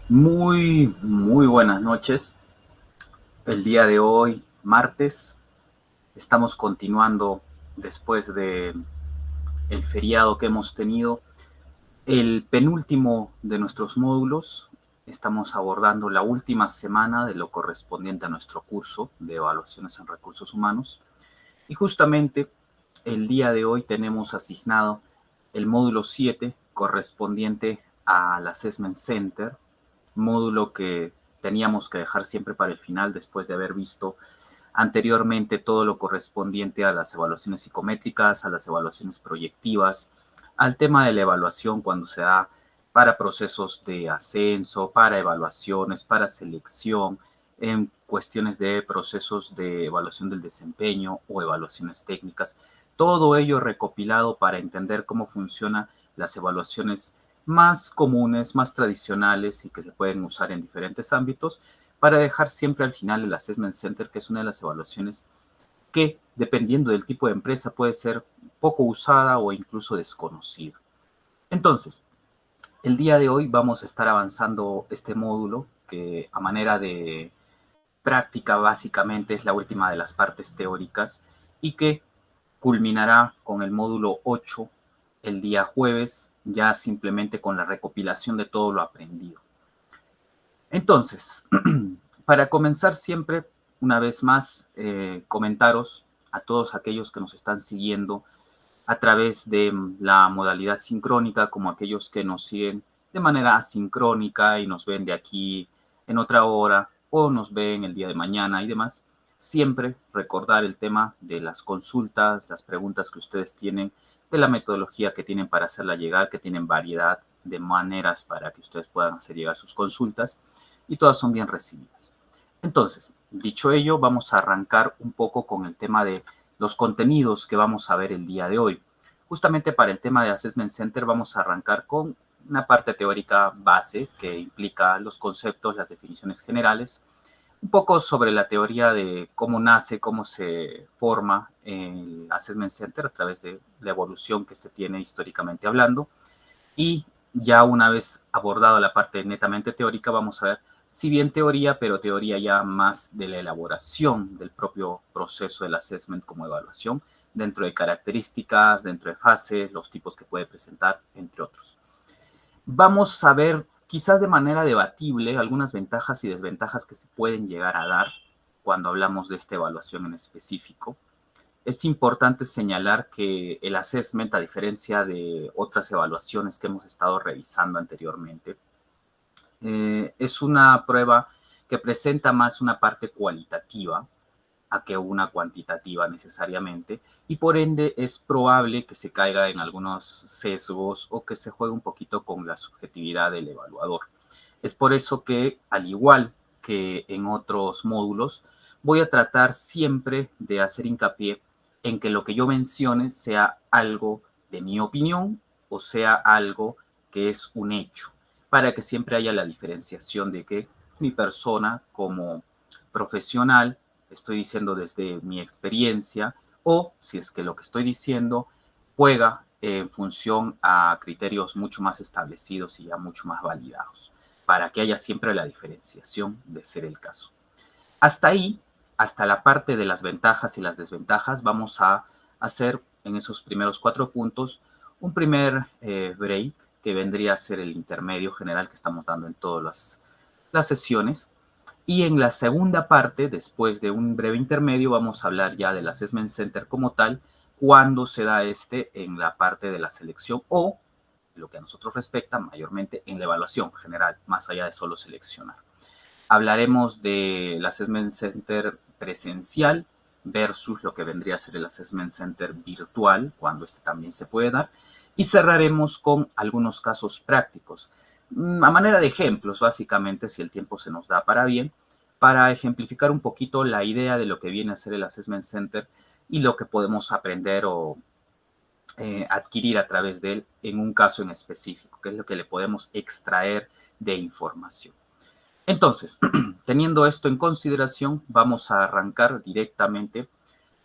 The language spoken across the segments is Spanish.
Muy buenas noches. El día de hoy, martes, estamos continuando después de el feriado que hemos tenido, el penúltimo de nuestros módulos. Estamos abordando la última semana de lo correspondiente a nuestro curso de evaluaciones en recursos humanos. Y justamente el día de hoy tenemos asignado el módulo 7 correspondiente al Assessment Center, módulo que teníamos que dejar siempre para el final después de haber visto anteriormente todo lo correspondiente a las evaluaciones psicométricas, a las evaluaciones proyectivas, al tema de la evaluación cuando se da para procesos de ascenso, para evaluaciones, para selección, en cuestiones de procesos de evaluación del desempeño o evaluaciones técnicas. Todo ello recopilado para entender cómo funcionan las evaluaciones más comunes, más tradicionales y que se pueden usar en diferentes ámbitos, para dejar siempre al final el Assessment Center, que es una de las evaluaciones que, dependiendo del tipo de empresa, puede ser poco usada o incluso desconocida. Entonces, el día de hoy vamos a estar avanzando este módulo, que a manera de práctica básicamente es la última de las partes teóricas y que culminará con el módulo 8 el día jueves, ya simplemente con la recopilación de todo lo aprendido. Entonces, para comenzar siempre, una vez más, comentaros a todos aquellos que nos están siguiendo a través de la modalidad sincrónica, como aquellos que nos siguen de manera asincrónica y nos ven de aquí en otra hora o nos ven el día de mañana y demás. Siempre recordar el tema de las consultas, las preguntas que ustedes tienen, de la metodología que tienen para hacerla llegar, que tienen variedad de maneras para que ustedes puedan hacer llegar sus consultas y todas son bien recibidas. Entonces, dicho ello, vamos a arrancar un poco con el tema de los contenidos que vamos a ver el día de hoy. Justamente para el tema de Assessment Center vamos a arrancar con una parte teórica base que implica los conceptos, las definiciones generales, un poco sobre la teoría de cómo nace, cómo se forma el Assessment Center a través de la evolución que este tiene históricamente hablando. Y ya una vez abordado la parte netamente teórica, vamos a ver, si bien teoría, pero teoría ya más de la elaboración del propio proceso del assessment como evaluación, dentro de características, dentro de fases, los tipos que puede presentar, entre otros. Vamos a ver, quizás de manera debatible, algunas ventajas y desventajas que se pueden llegar a dar cuando hablamos de esta evaluación en específico. Es importante señalar que el assessment, a diferencia de otras evaluaciones que hemos estado revisando anteriormente, es una prueba que presenta más una parte cualitativa a que una cuantitativa necesariamente, y por ende es probable que se caiga en algunos sesgos o que se juegue un poquito con la subjetividad del evaluador. Es por eso que, al igual que en otros módulos, voy a tratar siempre de hacer hincapié en que lo que yo mencione sea algo de mi opinión o sea algo que es un hecho, para que siempre haya la diferenciación de que mi persona como profesional estoy diciendo desde mi experiencia o si es que lo que estoy diciendo juega en función a criterios mucho más establecidos y ya mucho más validados, para que haya siempre la diferenciación de ser el caso. Hasta ahí, hasta la parte de las ventajas y las desventajas, vamos a hacer en esos primeros 4 puntos un primer break que vendría a ser el intermedio general que estamos dando en todas las sesiones. Y en la segunda parte, después de un breve intermedio, vamos a hablar ya del Assessment Center como tal, cuando se da este en la parte de la selección o, lo que a nosotros respecta, mayormente en la evaluación general, más allá de solo seleccionar. Hablaremos del Assessment Center presencial versus lo que vendría a ser el Assessment Center virtual, cuando este también se puede dar, y cerraremos con algunos casos prácticos, a manera de ejemplos, básicamente, si el tiempo se nos da para bien, para ejemplificar un poquito la idea de lo que viene a ser el Assessment Center y lo que podemos aprender o adquirir a través de él en un caso en específico, que es lo que le podemos extraer de información. Entonces, teniendo esto en consideración, vamos a arrancar directamente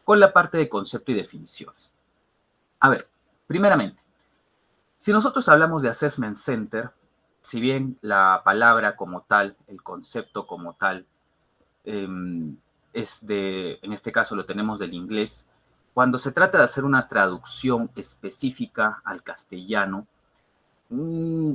con la parte de concepto y definiciones. A ver, primeramente, si nosotros hablamos de Assessment Center, si bien la palabra como tal, el concepto como tal, en este caso lo tenemos del inglés, cuando se trata de hacer una traducción específica al castellano,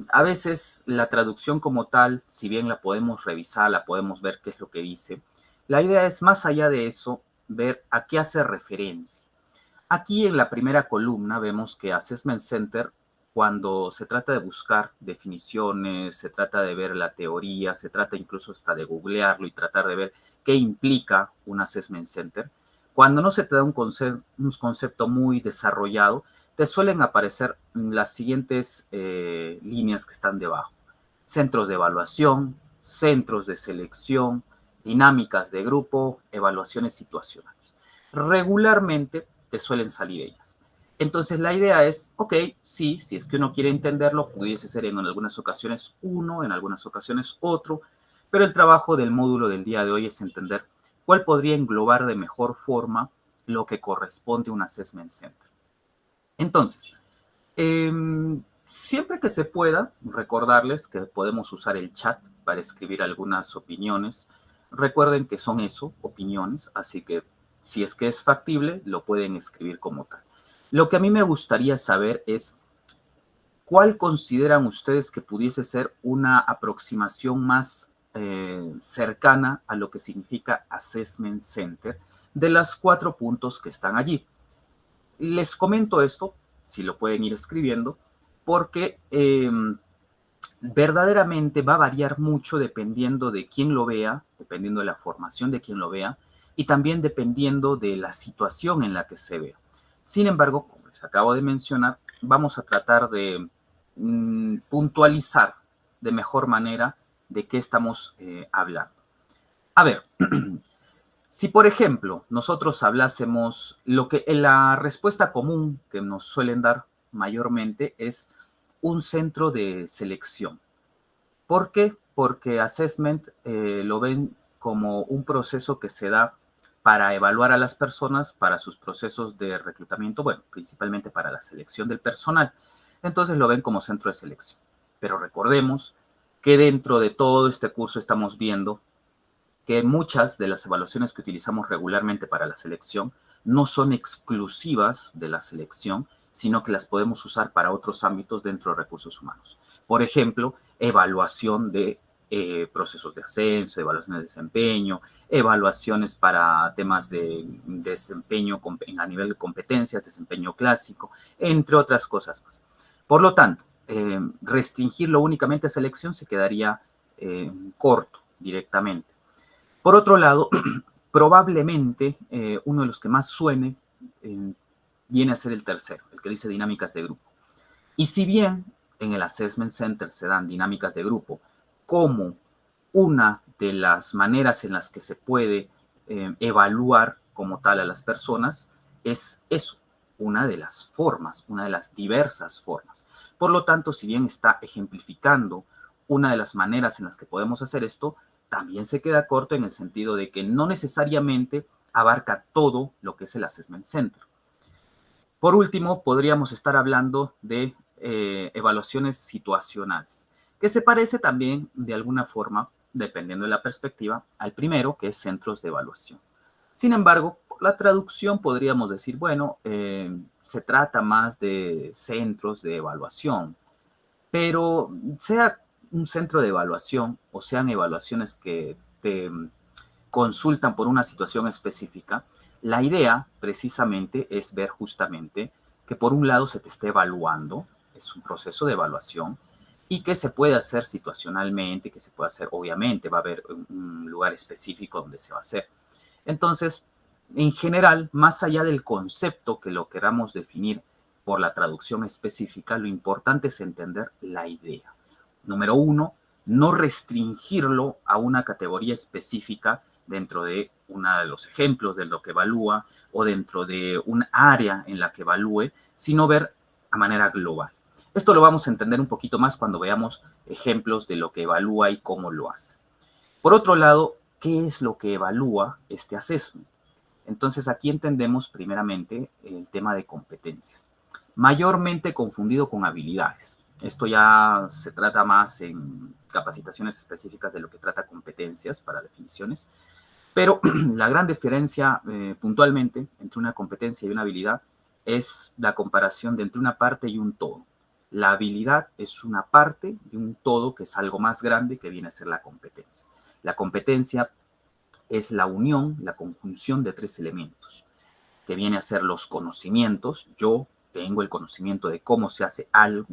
a veces la traducción como tal, si bien la podemos revisar, la podemos ver qué es lo que dice, la idea es más allá de eso, ver a qué hace referencia. Aquí en la primera columna vemos que Assessment Center, cuando se trata de buscar definiciones, se trata de ver la teoría, se trata incluso hasta de googlearlo y tratar de ver qué implica un Assessment Center, cuando no se te da un concepto muy desarrollado, te suelen aparecer las siguientes líneas que están debajo. Centros de evaluación, centros de selección, dinámicas de grupo, evaluaciones situacionales. Regularmente te suelen salir ellas. Entonces la idea es, ok, sí, si es que uno quiere entenderlo, pudiese ser en algunas ocasiones uno, en algunas ocasiones otro, pero el trabajo del módulo del día de hoy es entender cuál podría englobar de mejor forma lo que corresponde a un Assessment Center. Entonces, siempre que se pueda, recordarles que podemos usar el chat para escribir algunas opiniones. Recuerden que son eso, opiniones, así que si es que es factible, lo pueden escribir como tal. Lo que a mí me gustaría saber es cuál consideran ustedes que pudiese ser una aproximación más cercana a lo que significa Assessment Center de las 4 puntos que están allí. Les comento esto, si lo pueden ir escribiendo, porque verdaderamente va a variar mucho dependiendo de quién lo vea, dependiendo de la formación de quien lo vea y también dependiendo de la situación en la que se vea. Sin embargo, como les acabo de mencionar, vamos a tratar de puntualizar de mejor manera de qué estamos hablando. A ver, si por ejemplo nosotros hablásemos, la respuesta común que nos suelen dar mayormente es un centro de selección. ¿Por qué? Porque assessment lo ven como un proceso que se da para evaluar a las personas para sus procesos de reclutamiento, bueno, principalmente para la selección del personal. Entonces lo ven como centro de selección. Pero recordemos que dentro de todo este curso estamos viendo que muchas de las evaluaciones que utilizamos regularmente para la selección no son exclusivas de la selección, sino que las podemos usar para otros ámbitos dentro de recursos humanos. Por ejemplo, evaluación de procesos de ascenso, evaluaciones de desempeño, evaluaciones para temas de desempeño a nivel de competencias, desempeño clásico, entre otras cosas más. Por lo tanto, restringirlo únicamente a selección se quedaría corto directamente. Por otro lado, probablemente uno de los que más suene viene a ser el tercero, el que dice dinámicas de grupo. Y si bien en el Assessment Center se dan dinámicas de grupo como una de las maneras en las que se puede evaluar como tal a las personas, es eso, una de las formas, una de las diversas formas. Por lo tanto, si bien está ejemplificando una de las maneras en las que podemos hacer esto, también se queda corto en el sentido de que no necesariamente abarca todo lo que es el Assessment Center. Por último, podríamos estar hablando de evaluaciones situacionales, que se parece también de alguna forma, dependiendo de la perspectiva, al primero, que es centros de evaluación. Sin embargo, por la traducción podríamos decir, bueno, se trata más de centros de evaluación, pero sea un centro de evaluación o sean evaluaciones que te consultan por una situación específica, la idea precisamente es ver justamente que por un lado se te esté evaluando, es un proceso de evaluación, y que se puede hacer situacionalmente, que se puede hacer, obviamente, va a haber un lugar específico donde se va a hacer. Entonces, en general, más allá del concepto que lo queramos definir por la traducción específica, lo importante es entender la idea. Número uno, no restringirlo a una categoría específica dentro de uno de los ejemplos de lo que evalúa o dentro de un área en la que evalúe, sino ver a manera global. Esto lo vamos a entender un poquito más cuando veamos ejemplos de lo que evalúa y cómo lo hace. Por otro lado, ¿qué es lo que evalúa este assessment? Entonces aquí entendemos primeramente el tema de competencias, mayormente confundido con habilidades. Esto ya se trata más en capacitaciones específicas de lo que trata competencias para definiciones. Pero la gran diferencia puntualmente entre una competencia y una habilidad es la comparación de entre una parte y un todo. La habilidad es una parte de un todo que es algo más grande que viene a ser la competencia. La competencia es la unión, la conjunción de tres elementos, que viene a ser los conocimientos. Yo tengo el conocimiento de cómo se hace algo,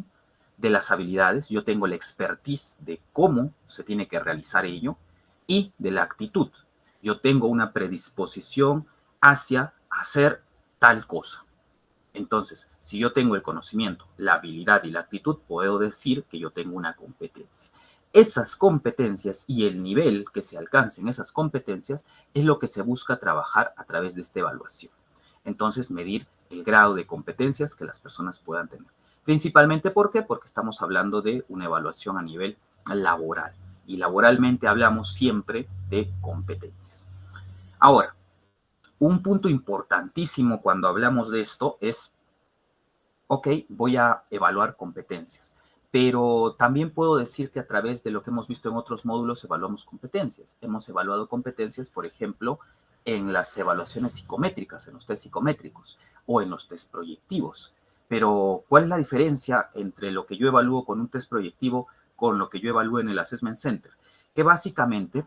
de las habilidades, yo tengo la expertise de cómo se tiene que realizar ello, y de la actitud. Yo tengo una predisposición hacia hacer tal cosa. Entonces, si yo tengo el conocimiento, la habilidad y la actitud, puedo decir que yo tengo una competencia. Esas competencias y el nivel que se alcance en esas competencias es lo que se busca trabajar a través de esta evaluación. Entonces, medir el grado de competencias que las personas puedan tener. Principalmente, ¿por qué? Porque estamos hablando de una evaluación a nivel laboral. Y laboralmente hablamos siempre de competencias. Ahora, un punto importantísimo cuando hablamos de esto es, ok, voy a evaluar competencias, pero también puedo decir que a través de lo que hemos visto en otros módulos evaluamos competencias. Hemos evaluado competencias, por ejemplo, en las evaluaciones psicométricas, en los test psicométricos o en los test proyectivos. Pero, ¿cuál es la diferencia entre lo que yo evalúo con un test proyectivo con lo que yo evalúo en el Assessment Center? Que básicamente,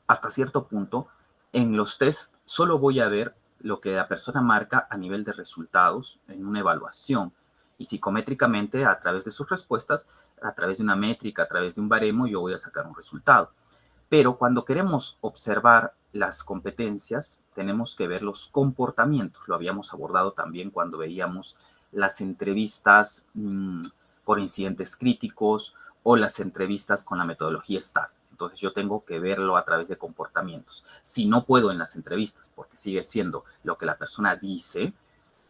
hasta cierto punto, en los test solo voy a ver lo que la persona marca a nivel de resultados en una evaluación, y psicométricamente a través de sus respuestas, a través de una métrica, a través de un baremo, yo voy a sacar un resultado. Pero cuando queremos observar las competencias, tenemos que ver los comportamientos. Lo habíamos abordado también cuando veíamos las entrevistas por incidentes críticos o las entrevistas con la metodología STAR. Entonces yo tengo que verlo a través de comportamientos. Si no puedo en las entrevistas, porque sigue siendo lo que la persona dice,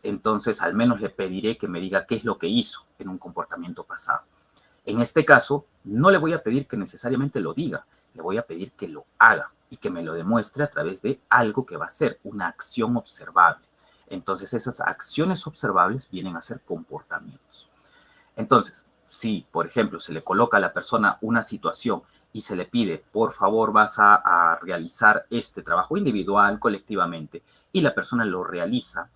entonces al menos le pediré que me diga qué es lo que hizo en un comportamiento pasado. En este caso, no le voy a pedir que necesariamente lo diga, le voy a pedir que lo haga y que me lo demuestre a través de algo que va a ser una acción observable. Entonces esas acciones observables vienen a ser comportamientos. Entonces, si, por ejemplo, se le coloca a la persona una situación y se le pide, por favor, vas a realizar este trabajo individual, colectivamente, y la persona lo realiza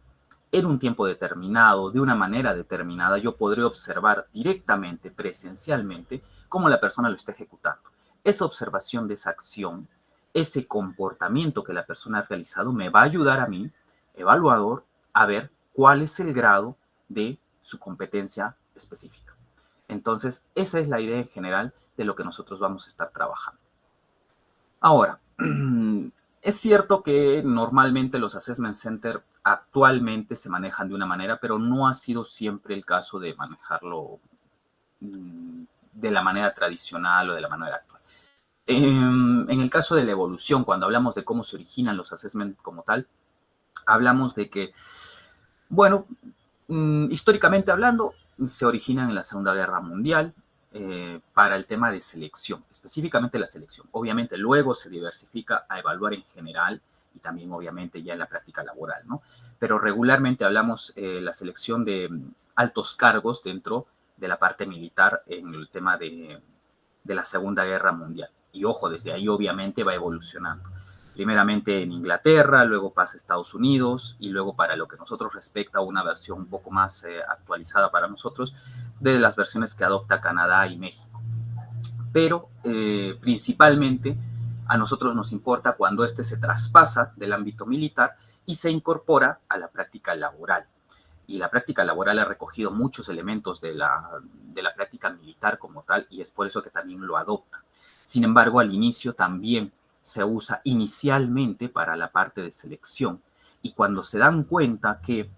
en un tiempo determinado, de una manera determinada, yo podré observar directamente, presencialmente, cómo la persona lo está ejecutando. Esa observación de esa acción, ese comportamiento que la persona ha realizado, me va a ayudar a mí, evaluador, a ver cuál es el grado de su competencia específica. Entonces, esa es la idea en general de lo que nosotros vamos a estar trabajando. Ahora, es cierto que normalmente los Assessment Center actualmente se manejan de una manera, pero no ha sido siempre el caso de manejarlo de la manera tradicional o de la manera actual. En el caso de la evolución, cuando hablamos de cómo se originan los assessment como tal, hablamos de que, bueno, históricamente hablando, se originan en la Segunda Guerra Mundial para el tema de selección, específicamente la selección. Obviamente luego se diversifica a evaluar en general y también obviamente ya en la práctica laboral, ¿no? Pero regularmente hablamos la selección de altos cargos dentro de la parte militar en el tema de la Segunda Guerra Mundial. Y ojo, desde ahí obviamente va evolucionando. Primeramente en Inglaterra, luego pasa a Estados Unidos y luego para lo que nosotros respecta una versión un poco más actualizada para nosotros de las versiones que adopta Canadá y México. Pero principalmente a nosotros nos importa cuando este se traspasa del ámbito militar y se incorpora a la práctica laboral. Y la práctica laboral ha recogido muchos elementos de la práctica militar como tal y es por eso que también lo adopta. Sin embargo, al inicio también se usa inicialmente para la parte de selección y cuando se dan cuenta que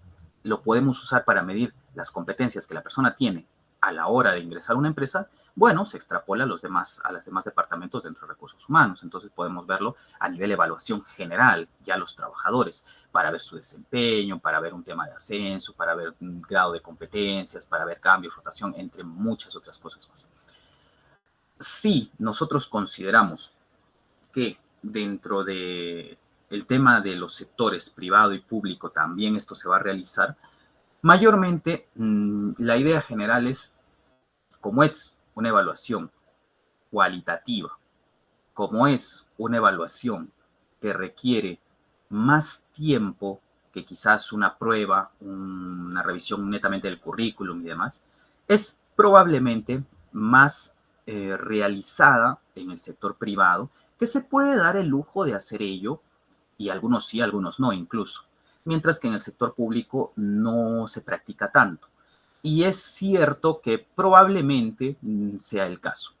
lo podemos usar para medir las competencias que la persona tiene a la hora de ingresar a una empresa, bueno, se extrapola a los demás departamentos dentro de recursos humanos. Entonces podemos verlo a nivel de evaluación general, ya los trabajadores, para ver su desempeño, para ver un tema de ascenso, para ver un grado de competencias, para ver cambios, rotación, entre muchas otras cosas más. Si nosotros consideramos que dentro de el tema de los sectores privado y público también esto se va a realizar, mayormente la idea general es como es una evaluación cualitativa, como es una evaluación que requiere más tiempo que quizás una prueba, una revisión netamente del currículum y demás, es probablemente más realizada en el sector privado, que se puede dar el lujo de hacer ello, y algunos sí, algunos no incluso, mientras que en el sector público no se practica tanto. Y es cierto que probablemente sea el caso,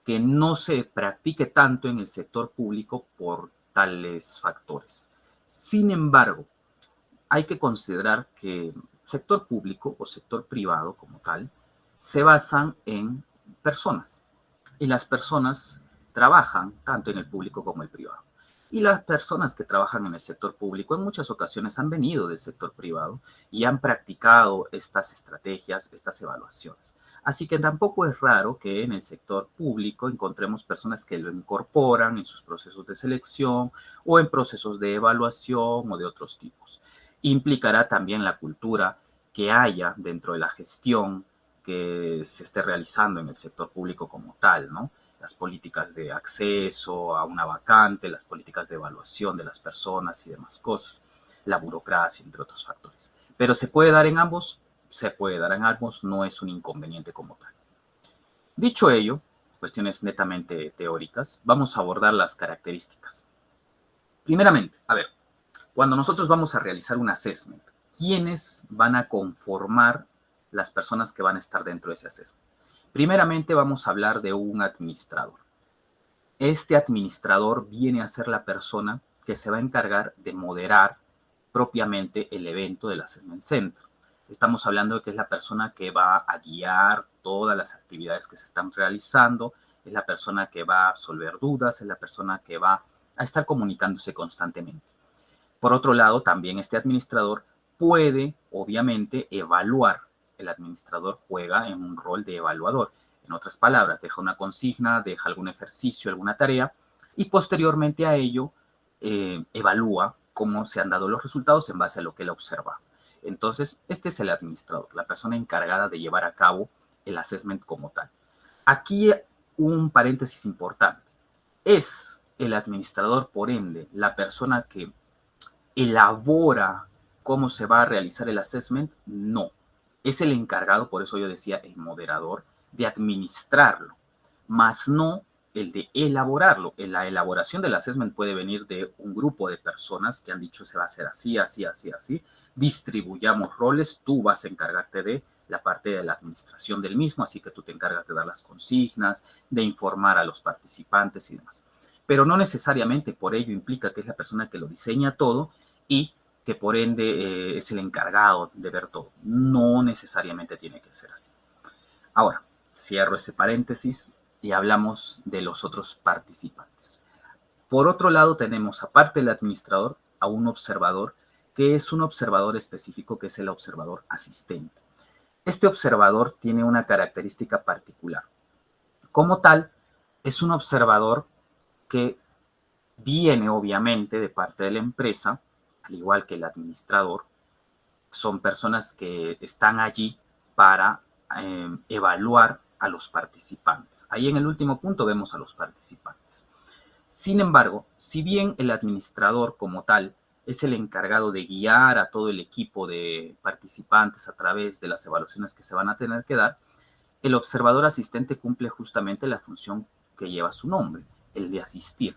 que no se practique tanto en el sector público por tales factores. Sin embargo, hay que considerar que sector público o sector privado como tal se basan en personas, y las personas trabajan tanto en el público como el privado. Y las personas que trabajan en el sector público en muchas ocasiones han venido del sector privado y han practicado estas estrategias, estas evaluaciones. Así que tampoco es raro que en el sector público encontremos personas que lo incorporan en sus procesos de selección o en procesos de evaluación o de otros tipos. Implicará también la cultura que haya dentro de la gestión que se esté realizando en el sector público como tal, ¿no? Las políticas de acceso a una vacante, las políticas de evaluación de las personas y demás cosas, la burocracia, entre otros factores. Pero se puede dar en ambos, se puede dar en ambos, no es un inconveniente como tal. Dicho ello, cuestiones netamente teóricas, vamos a abordar las características. Primeramente, a ver, cuando nosotros vamos a realizar un assessment, ¿quiénes van a conformar las personas que van a estar dentro de ese assessment? Primeramente vamos a hablar de un administrador. Este administrador viene a ser la persona que se va a encargar de moderar propiamente el evento del Assessment Center. Estamos hablando de que es la persona que va a guiar todas las actividades que se están realizando, es la persona que va a absolver dudas, es la persona que va a estar comunicándose constantemente. Por otro lado, también este administrador puede, obviamente, evaluar. El administrador juega en un rol de evaluador. En otras palabras, deja una consigna, deja algún ejercicio, alguna tarea, y posteriormente a ello evalúa cómo se han dado los resultados en base a lo que él observa. Entonces, este es el administrador, la persona encargada de llevar a cabo el assessment como tal. Aquí un paréntesis importante. ¿Es el administrador, por ende, la persona que elabora cómo se va a realizar el assessment? No. Es el encargado, por eso yo decía el moderador, de administrarlo, más no el de elaborarlo. La elaboración del assessment puede venir de un grupo de personas que han dicho se va a hacer así, así, así, así. Distribuyamos roles, tú vas a encargarte de la parte de la administración del mismo, así que tú te encargas de dar las consignas, de informar a los participantes y demás. Pero no necesariamente por ello implica que es la persona que lo diseña todo y que por ende es el encargado de ver todo. No necesariamente tiene que ser así. Ahora, cierro ese paréntesis y hablamos de los otros participantes. Por otro lado, tenemos, aparte del administrador, a un observador, que es un observador específico, que es el observador asistente. Este observador tiene una característica particular. Como tal, es un observador que viene, obviamente, de parte de la empresa, al igual que el administrador. Son personas que están allí para evaluar a los participantes. Ahí en el último punto vemos a los participantes. Sin embargo, si bien el administrador como tal es el encargado de guiar a todo el equipo de participantes a través de las evaluaciones que se van a tener que dar, el observador asistente cumple justamente la función que lleva su nombre, el de asistir.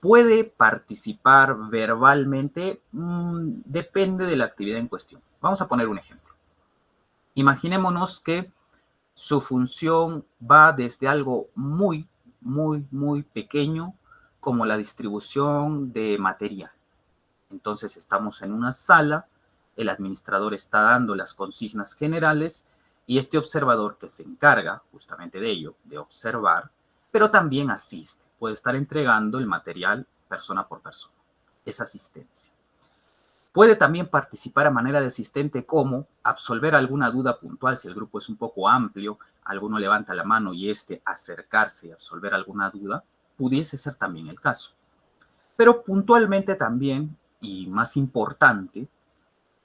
¿Puede participar verbalmente? Depende de la actividad en cuestión. Vamos a poner un ejemplo. Imaginémonos que su función va desde algo muy, muy, muy pequeño, como la distribución de material. Entonces estamos en una sala, el administrador está dando las consignas generales y este observador que se encarga justamente de ello, de observar, pero también asiste, puede estar entregando el material persona por persona. Es asistencia. Puede también participar a manera de asistente como absolver alguna duda puntual si el grupo es un poco amplio, alguno levanta la mano y acercarse y absolver alguna duda, pudiese ser también el caso. Pero puntualmente también, y más importante,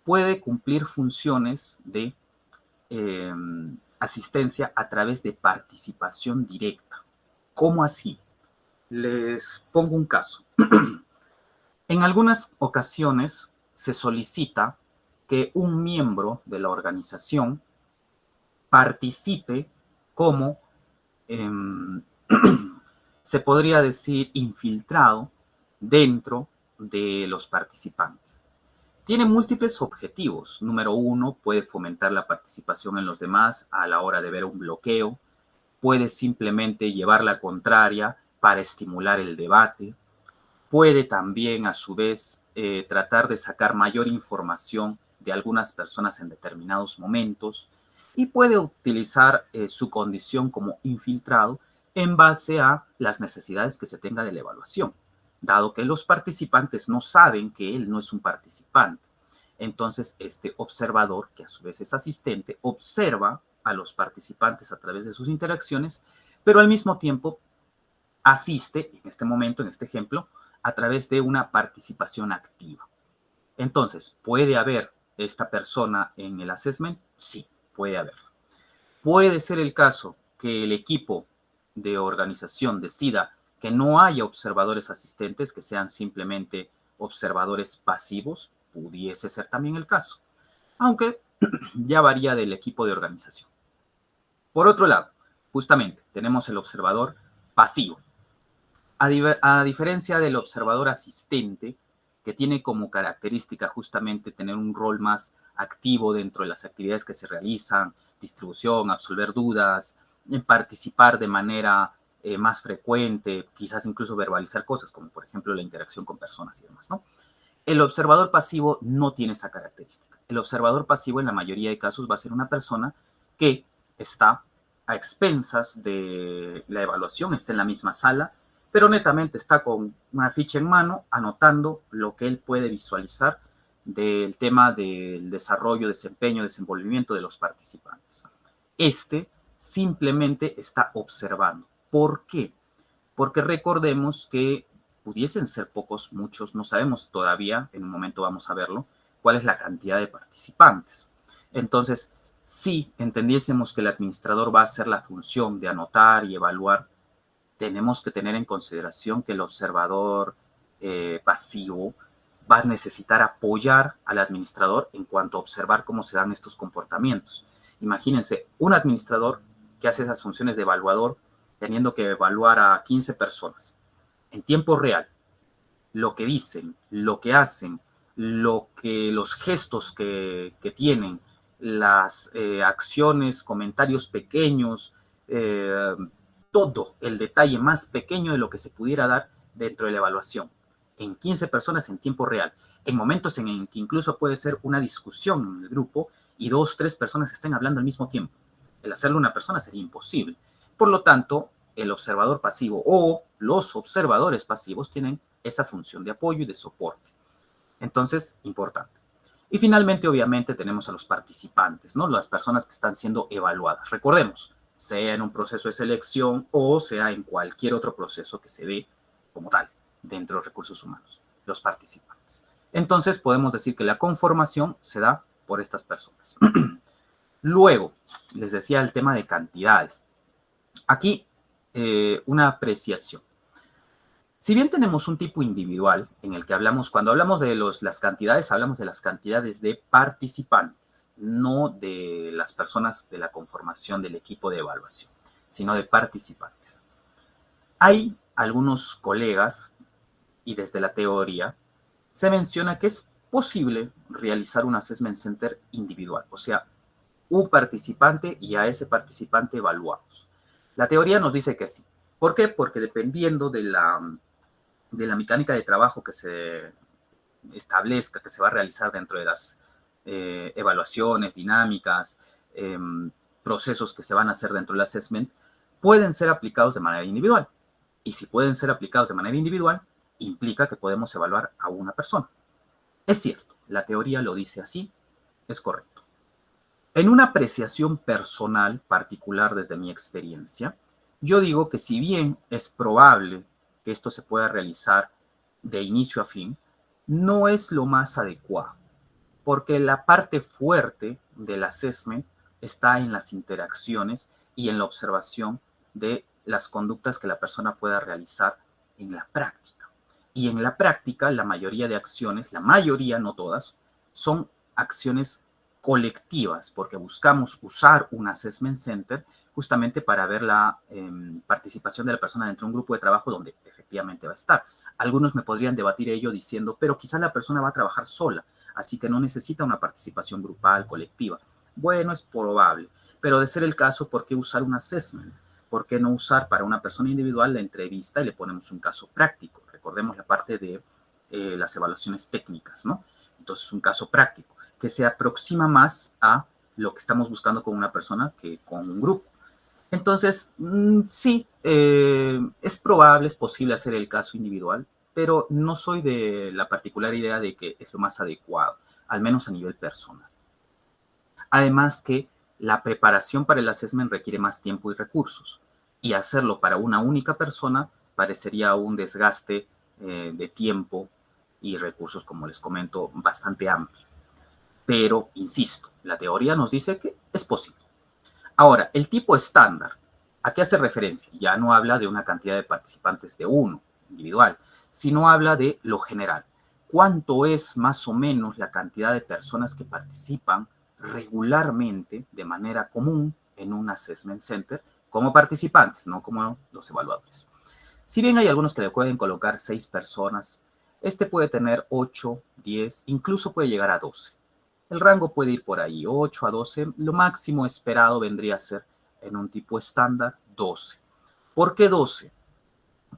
puede cumplir funciones de asistencia a través de participación directa. ¿Cómo así? Les pongo un caso. En algunas ocasiones se solicita que un miembro de la organización participe como, se podría decir, infiltrado dentro de los participantes. Tiene múltiples objetivos. Número uno, puede fomentar la participación en los demás a la hora de ver un bloqueo. Puede simplemente llevar la contraria para estimular el debate. Puede también, a su vez, tratar de sacar mayor información de algunas personas en determinados momentos y puede utilizar su condición como infiltrado en base a las necesidades que se tenga de la evaluación, dado que los participantes no saben que él no es un participante. Entonces, este observador, que a su vez es asistente, observa a los participantes a través de sus interacciones, pero al mismo tiempo asiste, en este momento, en este ejemplo, a través de una participación activa. Entonces, ¿puede haber esta persona en el assessment? Sí, puede haber. Puede ser el caso que el equipo de organización decida que no haya observadores asistentes, que sean simplemente observadores pasivos. Pudiese ser también el caso, aunque ya varía del equipo de organización. Por otro lado, justamente tenemos el observador pasivo. A diferencia del observador asistente, que tiene como característica justamente tener un rol más activo dentro de las actividades que se realizan, distribución, absolver dudas, participar de manera más frecuente, quizás incluso verbalizar cosas, como por ejemplo la interacción con personas y demás, ¿no? El observador pasivo no tiene esa característica. El observador pasivo en la mayoría de casos va a ser una persona que está a expensas de la evaluación, está en la misma sala, pero netamente está con una ficha en mano anotando lo que él puede visualizar del tema del desarrollo, desempeño, desenvolvimiento de los participantes. Este simplemente está observando. ¿Por qué? Porque recordemos que pudiesen ser pocos, muchos, no sabemos todavía, en un momento vamos a verlo, cuál es la cantidad de participantes. Entonces, si entendiésemos que el administrador va a hacer la función de anotar y evaluar, tenemos que tener en consideración que el observador pasivo va a necesitar apoyar al administrador en cuanto a observar cómo se dan estos comportamientos. Imagínense, un administrador que hace esas funciones de evaluador teniendo que evaluar a 15 personas en tiempo real, lo que dicen, lo que hacen, los gestos que tienen, las acciones, comentarios pequeños, todo el detalle más pequeño de lo que se pudiera dar dentro de la evaluación, en 15 personas en tiempo real, en momentos en el que incluso puede ser una discusión en el grupo y 2, 3 personas estén hablando al mismo tiempo. El hacerlo a una persona sería imposible. Por lo tanto, el observador pasivo o los observadores pasivos tienen esa función de apoyo y de soporte. Entonces, importante. Y finalmente, obviamente, tenemos a los participantes, ¿no? Las personas que están siendo evaluadas. Recordemos, sea en un proceso de selección o sea en cualquier otro proceso que se dé como tal dentro de los recursos humanos, los participantes. Entonces, podemos decir que la conformación se da por estas personas. Luego, les decía el tema de cantidades. Aquí, una apreciación. Si bien tenemos un tipo individual en el que hablamos, cuando hablamos de las cantidades, hablamos de las cantidades de participantes, no de las personas de la conformación del equipo de evaluación, sino de participantes. Hay algunos colegas, y desde la teoría, se menciona que es posible realizar un assessment center individual, o sea, un participante y a ese participante evaluamos. La teoría nos dice que sí. ¿Por qué? Porque dependiendo de la mecánica de trabajo que se establezca, que se va a realizar dentro de las evaluaciones, dinámicas, procesos que se van a hacer dentro del assessment, pueden ser aplicados de manera individual. Y si pueden ser aplicados de manera individual, implica que podemos evaluar a una persona. Es cierto, la teoría lo dice así, es correcto. En una apreciación personal, particular desde mi experiencia, yo digo que si bien es probable que esto se pueda realizar de inicio a fin, no es lo más adecuado, porque la parte fuerte del assessment está en las interacciones y en la observación de las conductas que la persona pueda realizar en la práctica. Y en la práctica, la mayoría de acciones, la mayoría, no todas, son acciones colectivas, porque buscamos usar un assessment center justamente para ver la participación de la persona dentro de un grupo de trabajo donde efectivamente va a estar. Algunos me podrían debatir ello diciendo, pero quizá la persona va a trabajar sola, así que no necesita una participación grupal, colectiva. Bueno, es probable, pero de ser el caso, ¿por qué usar un assessment? ¿Por qué no usar para una persona individual la entrevista y le ponemos un caso práctico? Recordemos la parte de las evaluaciones técnicas, ¿no? Entonces, un caso práctico que se aproxima más a lo que estamos buscando con una persona que con un grupo. Entonces, sí, es probable, es posible hacer el caso individual, pero no soy de la particular idea de que es lo más adecuado, al menos a nivel personal. Además que la preparación para el assessment requiere más tiempo y recursos, y hacerlo para una única persona parecería un desgaste de tiempo y recursos, como les comento, bastante amplio. Pero, insisto, la teoría nos dice que es posible. Ahora, el tipo estándar, ¿a qué hace referencia? Ya no habla de una cantidad de participantes de uno, individual, sino habla de lo general. ¿Cuánto es más o menos la cantidad de personas que participan regularmente, de manera común, en un assessment center como participantes, no como los evaluadores? Si bien hay algunos que le pueden colocar 6 personas, este puede tener 8, 10, incluso puede llegar a 12. El rango puede ir por ahí, 8 a 12. Lo máximo esperado vendría a ser, en un tipo estándar, 12. ¿Por qué 12?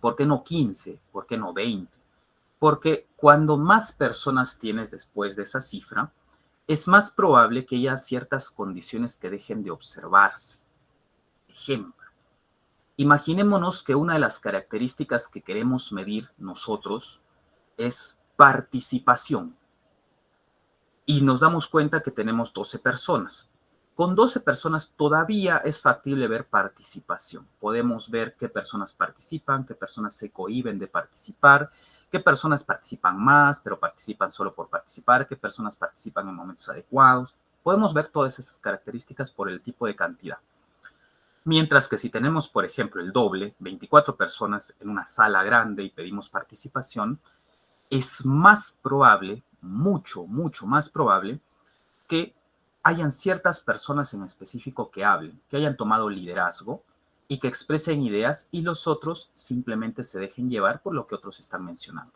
¿Por qué no 15? ¿Por qué no 20? Porque cuando más personas tienes después de esa cifra, es más probable que haya ciertas condiciones que dejen de observarse. Ejemplo, imaginémonos que una de las características que queremos medir nosotros es participación. Y nos damos cuenta que tenemos 12 personas. Con 12 personas todavía es factible ver participación. Podemos ver qué personas participan, qué personas se cohíben de participar, qué personas participan más, pero participan solo por participar, qué personas participan en momentos adecuados. Podemos ver todas esas características por el tipo de cantidad. Mientras que si tenemos, por ejemplo, el doble, 24 personas en una sala grande y pedimos participación, es más probable, mucho más probable, que hayan ciertas personas en específico que hablen, que hayan tomado liderazgo y que expresen ideas y los otros simplemente se dejen llevar por lo que otros están mencionando.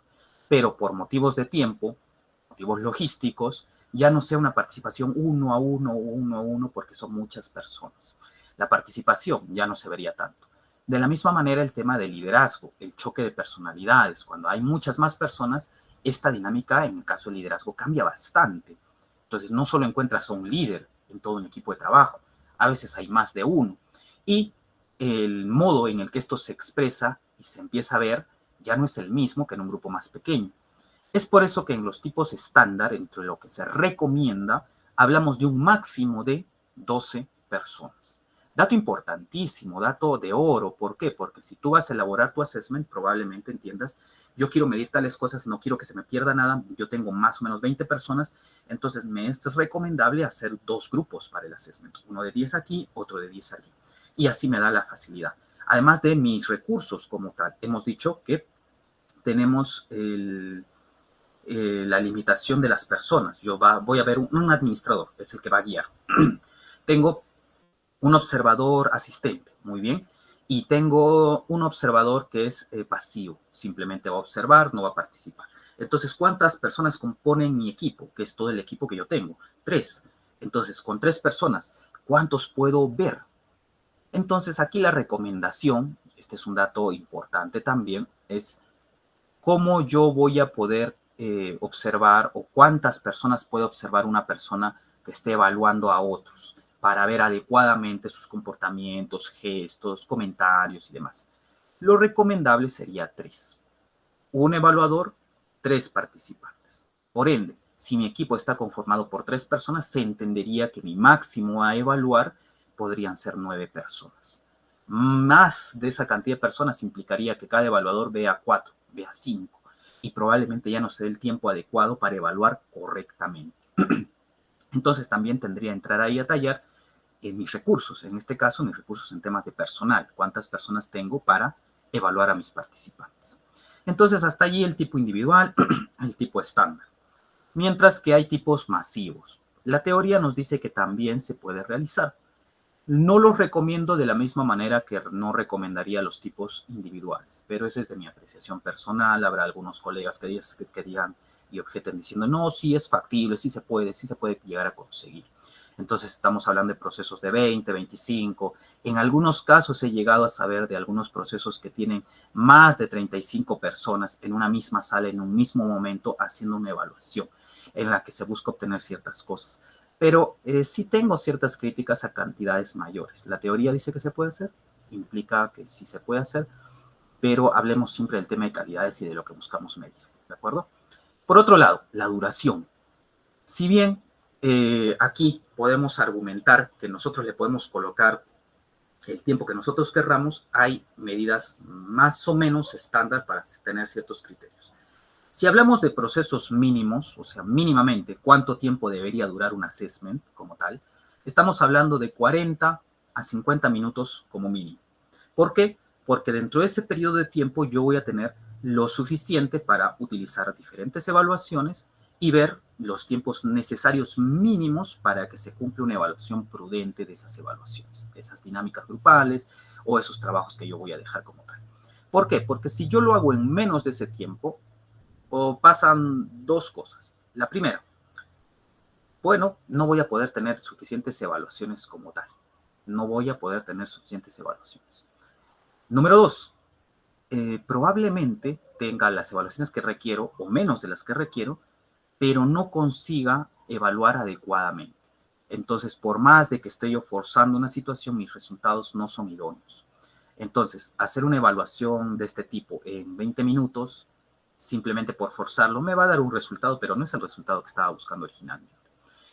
Pero por motivos de tiempo, motivos logísticos, ya no sea una participación uno a uno, porque son muchas personas. La participación ya no se vería tanto. De la misma manera, el tema del liderazgo, el choque de personalidades, cuando hay muchas más personas, esta dinámica, en el caso del liderazgo, cambia bastante. Entonces, no solo encuentras a un líder en todo un equipo de trabajo, a veces hay más de uno. Y el modo en el que esto se expresa y se empieza a ver ya no es el mismo que en un grupo más pequeño. Es por eso que en los tipos estándar, entre lo que se recomienda, hablamos de un máximo de 12 personas. Dato importantísimo, dato de oro. ¿Por qué? Porque si tú vas a elaborar tu assessment, probablemente entiendas, yo quiero medir tales cosas, no quiero que se me pierda nada, yo tengo más o menos 20 personas, entonces me es recomendable hacer 2 grupos para el assessment, uno de 10 aquí, otro de 10 allí. Y así me da la facilidad. Además de mis recursos como tal, hemos dicho que tenemos la limitación de las personas. Yo voy a ver un administrador, es el que va a guiar. Tengo un observador asistente, muy bien, y tengo un observador que es pasivo, simplemente va a observar, no va a participar. Entonces, ¿cuántas personas componen mi equipo? Que es todo el equipo que yo tengo. 3. Entonces, con 3 personas, ¿cuántos puedo ver? Entonces, aquí la recomendación, este es un dato importante también, es cómo yo voy a poder observar o cuántas personas puede observar una persona que esté evaluando a otros para ver adecuadamente sus comportamientos, gestos, comentarios y demás. Lo recomendable sería 3. Un evaluador, 3 participantes. Por ende, si mi equipo está conformado por 3 personas, se entendería que mi máximo a evaluar podrían ser 9 personas. Más de esa cantidad de personas implicaría que cada evaluador vea 4, vea 5, y probablemente ya no se dé el tiempo adecuado para evaluar correctamente. Entonces también tendría que entrar ahí a tallar en mis recursos, en este caso mis recursos en temas de personal, cuántas personas tengo para evaluar a mis participantes. Entonces, hasta allí el tipo individual, el tipo estándar. Mientras que hay tipos masivos. La teoría nos dice que también se puede realizar. No los recomiendo de la misma manera que no recomendaría los tipos individuales, pero eso es de mi apreciación personal. Habrá algunos colegas que digan y objeten diciendo, no, sí es factible, sí se puede llegar a conseguir. Entonces estamos hablando de procesos de 20, 25. En algunos casos he llegado a saber de algunos procesos que tienen más de 35 personas en una misma sala, en un mismo momento, haciendo una evaluación en la que se busca obtener ciertas cosas. Pero sí tengo ciertas críticas a cantidades mayores. La teoría dice que se puede hacer, implica que sí se puede hacer, pero hablemos siempre del tema de calidades y de lo que buscamos medir, ¿de acuerdo? Por otro lado, la duración. Si bien aquí podemos argumentar que nosotros le podemos colocar el tiempo que nosotros querramos, hay medidas más o menos estándar para tener ciertos criterios. Si hablamos de procesos mínimos, o sea, mínimamente cuánto tiempo debería durar un assessment como tal, estamos hablando de 40 a 50 minutos como mínimo. ¿Por qué? Porque dentro de ese periodo de tiempo yo voy a tener lo suficiente para utilizar diferentes evaluaciones y ver los tiempos necesarios mínimos para que se cumpla una evaluación prudente de esas evaluaciones, esas dinámicas grupales o esos trabajos que yo voy a dejar como tal. ¿Por qué? Porque si yo lo hago en menos de ese tiempo, o pasan dos cosas. La primera, bueno, no voy a poder tener suficientes evaluaciones como tal. No voy a poder tener suficientes evaluaciones. Número dos, probablemente tenga las evaluaciones que requiero o menos de las que requiero, pero no consiga evaluar adecuadamente. Entonces, por más de que esté yo forzando una situación, mis resultados no son idóneos. Entonces, hacer una evaluación de este tipo en 20 minutos, simplemente por forzarlo, me va a dar un resultado, pero no es el resultado que estaba buscando originalmente.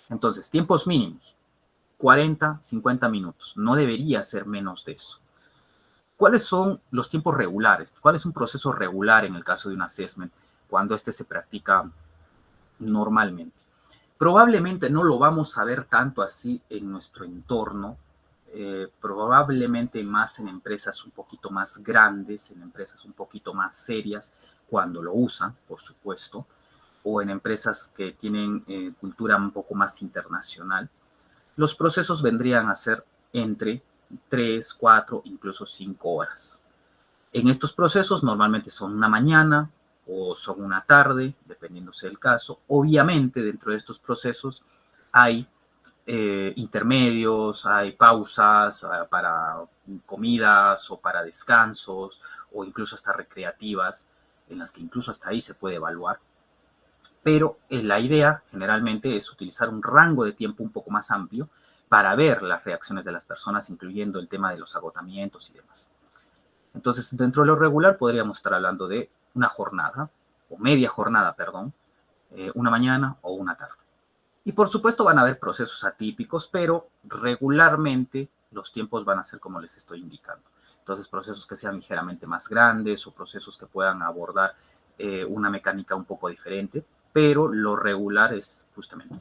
Entonces, tiempos mínimos, 40, 50 minutos. No debería ser menos de eso. ¿Cuáles son los tiempos regulares? ¿Cuál es un proceso regular en el caso de un assessment cuando este se practica normalmente? Probablemente no lo vamos a ver tanto así en nuestro entorno, probablemente más en empresas un poquito más grandes, en empresas un poquito más serias, cuando lo usan, por supuesto, o en empresas que tienen cultura un poco más internacional. Los procesos vendrían a ser entre 3, 4, incluso 5 horas. En estos procesos normalmente son una mañana o son una tarde, dependiendo sea el caso. Obviamente dentro de estos procesos hay intermedios, hay pausas para comidas o para descansos o incluso hasta recreativas, en las que incluso hasta ahí se puede evaluar. Pero la idea generalmente es utilizar un rango de tiempo un poco más amplio para ver las reacciones de las personas, incluyendo el tema de los agotamientos y demás. Entonces, dentro de lo regular podríamos estar hablando de una jornada, o media jornada, perdón, una mañana o una tarde. Y por supuesto van a haber procesos atípicos, pero regularmente los tiempos van a ser como les estoy indicando. Entonces, procesos que sean ligeramente más grandes o procesos que puedan abordar una mecánica un poco diferente, pero lo regular es justamente.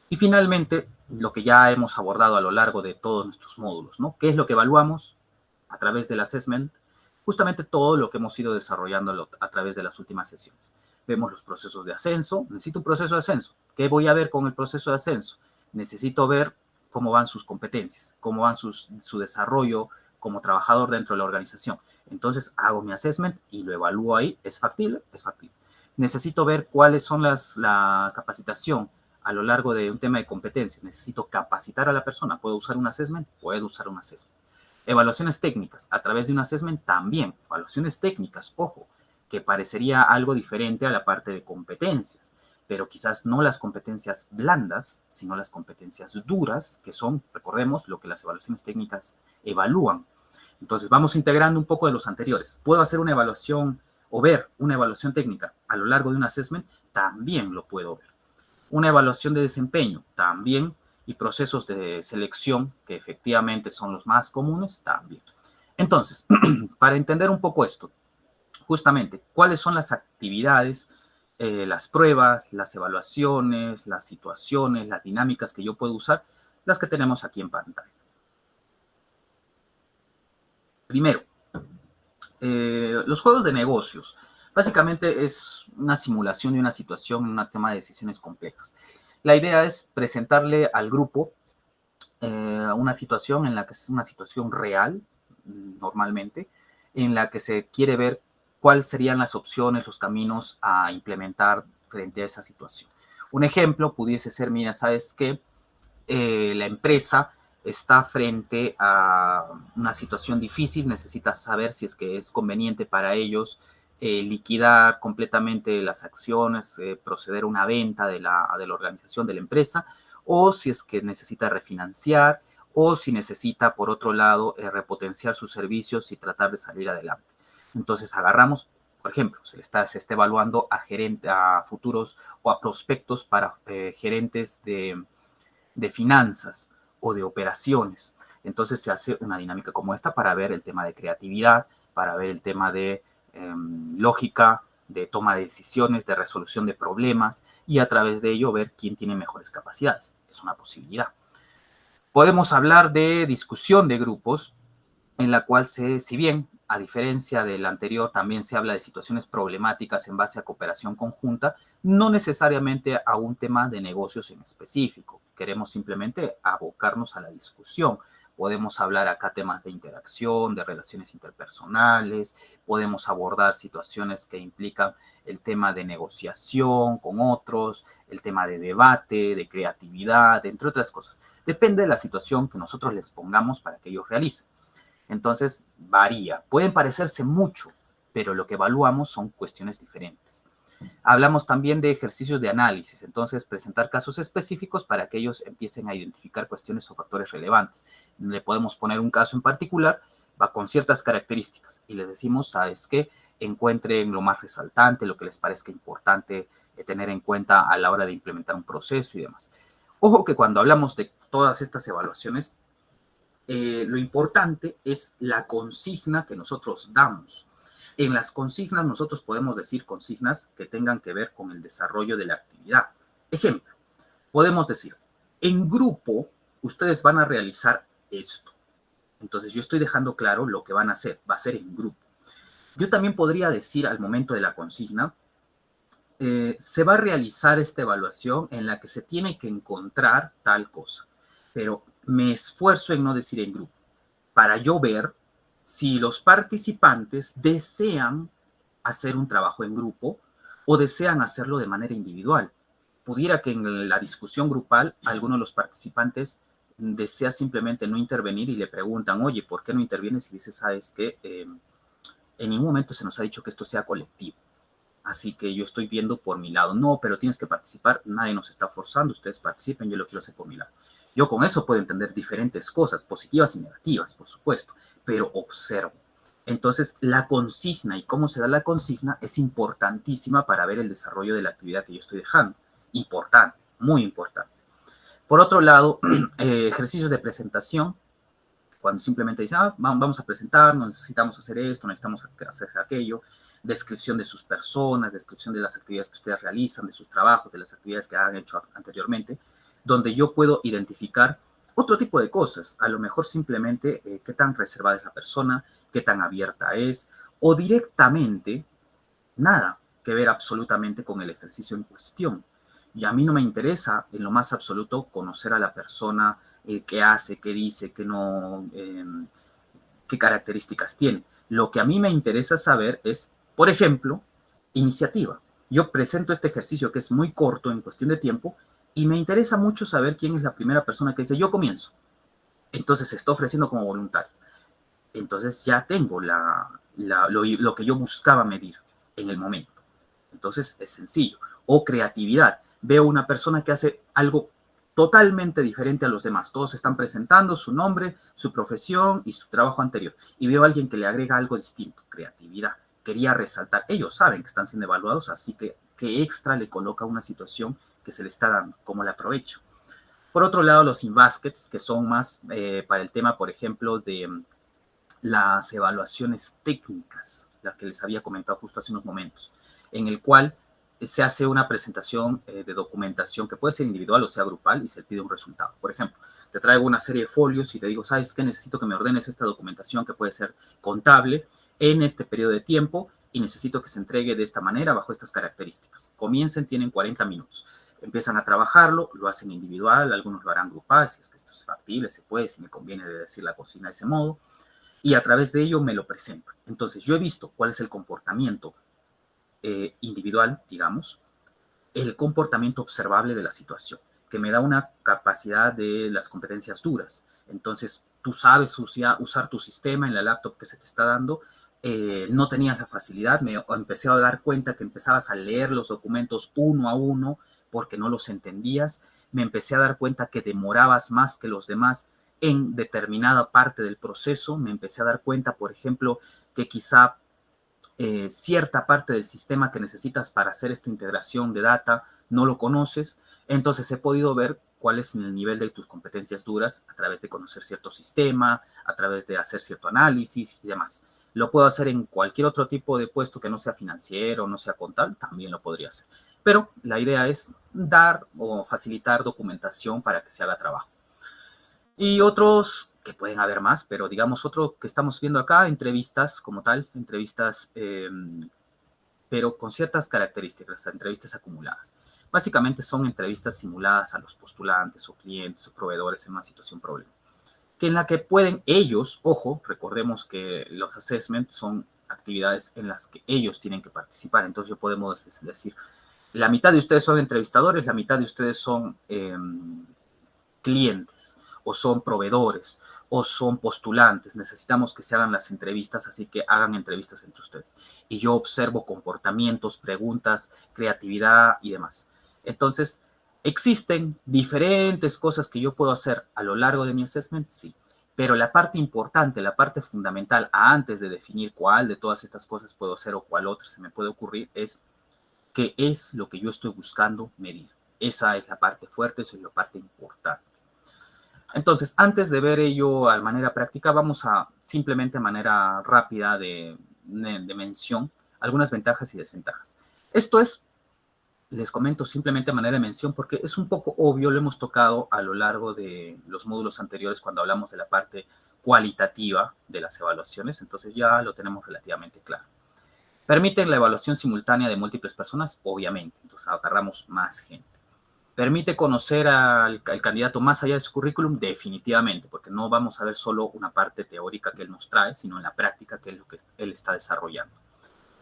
Y finalmente, lo que ya hemos abordado a lo largo de todos nuestros módulos, ¿no? ¿Qué es lo que evaluamos a través del assessment? Justamente todo lo que hemos ido desarrollando a través de las últimas sesiones. Vemos los procesos de ascenso. Necesito un proceso de ascenso. ¿Qué voy a ver con el proceso de ascenso? Necesito ver cómo van sus competencias, cómo van su desarrollo como trabajador dentro de la organización. Entonces hago mi assessment y lo evalúo ahí. ¿Es factible? Es factible. Necesito ver cuáles son la capacitación a lo largo de un tema de competencias. Necesito capacitar a la persona. ¿Puedo usar un assessment? Puedo usar un assessment. Evaluaciones técnicas, a través de un assessment también. Evaluaciones técnicas, ojo, que parecería algo diferente a la parte de competencias, pero quizás no las competencias blandas, sino las competencias duras, que son, recordemos, lo que las evaluaciones técnicas evalúan. Entonces, vamos integrando un poco de los anteriores. ¿Puedo hacer una evaluación o ver una evaluación técnica a lo largo de un assessment? También lo puedo ver. Una evaluación de desempeño, también, y procesos de selección, que efectivamente son los más comunes, también. Entonces, para entender un poco esto, justamente, ¿cuáles son las actividades, las pruebas, las evaluaciones, las situaciones, las dinámicas que yo puedo usar? las que tenemos aquí en pantalla. Primero, los juegos de negocios. Básicamente es una simulación de una situación en un tema de decisiones complejas. La idea es presentarle al grupo una situación en la que es una situación real, normalmente, en la que se quiere ver cuáles serían las opciones, los caminos a implementar frente a esa situación. Un ejemplo pudiese ser, mira, ¿sabes qué? La empresa está frente a una situación difícil, necesita saber si es que es conveniente para ellos liquidar completamente las acciones, proceder a una venta de la organización de la empresa, o si es que necesita refinanciar, o si necesita, por otro lado, repotenciar sus servicios y tratar de salir adelante. Entonces agarramos, por ejemplo, se está evaluando a futuros o a prospectos para gerentes de finanzas o de operaciones. Entonces se hace una dinámica como esta para ver el tema de creatividad, para ver el tema de lógica, de toma de decisiones, de resolución de problemas y a través de ello ver quién tiene mejores capacidades. Es una posibilidad. Podemos hablar de discusión de grupos, en la cual si bien, a diferencia del anterior, también se habla de situaciones problemáticas en base a cooperación conjunta, no necesariamente a un tema de negocios en específico. Queremos simplemente abocarnos a la discusión. Podemos hablar acá temas de interacción, de relaciones interpersonales, podemos abordar situaciones que implican el tema de negociación con otros, el tema de debate, de creatividad, entre otras cosas. Depende de la situación que nosotros les pongamos para que ellos realicen. Entonces, varía. Pueden parecerse mucho, pero lo que evaluamos son cuestiones diferentes. Hablamos también de ejercicios de análisis, entonces presentar casos específicos para que ellos empiecen a identificar cuestiones o factores relevantes. Le podemos poner un caso en particular, va con ciertas características y les decimos, ¿sabes qué? Encuentren lo más resaltante, lo que les parezca importante tener en cuenta a la hora de implementar un proceso y demás. Ojo que cuando hablamos de todas estas evaluaciones, lo importante es la consigna que nosotros damos. En las consignas nosotros podemos decir consignas que tengan que ver con el desarrollo de la actividad. Ejemplo, podemos decir, en grupo ustedes van a realizar esto. Entonces yo estoy dejando claro lo que van a hacer, va a ser en grupo. Yo también podría decir al momento de la consigna, se va a realizar esta evaluación en la que se tiene que encontrar tal cosa, pero me esfuerzo en no decir en grupo, para yo ver si los participantes desean hacer un trabajo en grupo o desean hacerlo de manera individual. Pudiera que en la discusión grupal alguno de los participantes desea simplemente no intervenir y le preguntan, oye, ¿por qué no intervienes? Y dices, ¿sabes qué? En ningún momento se nos ha dicho que esto sea colectivo. Así que yo estoy viendo por mi lado. No, pero tienes que participar. Nadie nos está forzando. Ustedes participen. Yo lo quiero hacer por mi lado. Yo con eso puedo entender diferentes cosas, positivas y negativas, por supuesto, pero observo. Entonces, la consigna y cómo se da la consigna es importantísima para ver el desarrollo de la actividad que yo estoy dejando. Importante, muy importante. Por otro lado, ejercicios de presentación, cuando simplemente dicen, vamos a presentarnos, necesitamos hacer esto, necesitamos hacer aquello, descripción de sus personas, descripción de las actividades que ustedes realizan, de sus trabajos, de las actividades que han hecho anteriormente, donde yo puedo identificar otro tipo de cosas, a lo mejor simplemente qué tan reservada es la persona, qué tan abierta es, o directamente nada que ver absolutamente con el ejercicio en cuestión. Y a mí no me interesa en lo más absoluto conocer a la persona, qué hace, qué dice, qué no, qué características tiene. Lo que a mí me interesa saber es, por ejemplo, iniciativa. Yo presento este ejercicio que es muy corto en cuestión de tiempo y me interesa mucho saber quién es la primera persona que dice, yo comienzo. Entonces se está ofreciendo como voluntario. Entonces ya tengo lo que yo buscaba medir en el momento. Entonces es sencillo. O creatividad. Veo una persona que hace algo totalmente diferente a los demás. Todos están presentando su nombre, su profesión y su trabajo anterior. Y veo a alguien que le agrega algo distinto, creatividad. Quería resaltar. Ellos saben que están siendo evaluados, así que qué extra le coloca una situación que se le está dando, cómo la aprovecha. Por otro lado, los in-baskets, que son más para el tema, por ejemplo, de las evaluaciones técnicas, la que les había comentado justo hace unos momentos, en el cual se hace una presentación de documentación que puede ser individual o sea grupal y se pide un resultado. Por ejemplo, te traigo una serie de folios y te digo, ¿sabes qué? Necesito que me ordenes esta documentación que puede ser contable en este periodo de tiempo y necesito que se entregue de esta manera bajo estas características. Comiencen, tienen 40 minutos. Empiezan a trabajarlo, lo hacen individual, algunos lo harán grupal, si es que esto es factible, se puede, si me conviene de decir la cocina de ese modo, y a través de ello me lo presento. Entonces, yo he visto cuál es el comportamiento individual, digamos, el comportamiento observable de la situación, que me da una capacidad de las competencias duras. Entonces, tú sabes usar tu sistema en la laptop que se te está dando, no tenías la facilidad, me empecé a dar cuenta que empezabas a leer los documentos uno a uno porque no los entendías, me empecé a dar cuenta que demorabas más que los demás en determinada parte del proceso, me empecé a dar cuenta, por ejemplo, que quizá cierta parte del sistema que necesitas para hacer esta integración de data no lo conoces, entonces he podido ver cuál es el nivel de tus competencias duras a través de conocer cierto sistema, a través de hacer cierto análisis y demás. Lo puedo hacer en cualquier otro tipo de puesto que no sea financiero, no sea contable, también lo podría hacer. Pero la idea es dar o facilitar documentación para que se haga trabajo. Y otros que pueden haber más, pero digamos otro que estamos viendo acá, entrevistas como tal, entrevistas, pero con ciertas características, entrevistas acumuladas. Básicamente son entrevistas simuladas a los postulantes o clientes o proveedores en una situación problema, que en la que pueden ellos, ojo, recordemos que los assessments son actividades en las que ellos tienen que participar, entonces yo podemos decir, la mitad de ustedes son entrevistadores, la mitad de ustedes son clientes, o son proveedores, o son postulantes. Necesitamos que se hagan las entrevistas, así que hagan entrevistas entre ustedes. Y yo observo comportamientos, preguntas, creatividad y demás. Entonces, ¿existen diferentes cosas que yo puedo hacer a lo largo de mi assessment? Sí. Pero la parte importante, la parte fundamental, antes de definir cuál de todas estas cosas puedo hacer o cuál otra se me puede ocurrir, es qué es lo que yo estoy buscando medir. Esa es la parte fuerte, esa es la parte importante. Entonces, antes de ver ello a manera práctica, vamos a simplemente a manera rápida de mención algunas ventajas y desventajas. Esto es, les comento simplemente a manera de mención porque es un poco obvio, lo hemos tocado a lo largo de los módulos anteriores cuando hablamos de la parte cualitativa de las evaluaciones, entonces ya lo tenemos relativamente claro. ¿Permiten la evaluación simultánea de múltiples personas? Obviamente, entonces agarramos más gente. ¿Permite conocer al candidato más allá de su currículum? Definitivamente, porque no vamos a ver solo una parte teórica que él nos trae, sino en la práctica que es lo que él está desarrollando.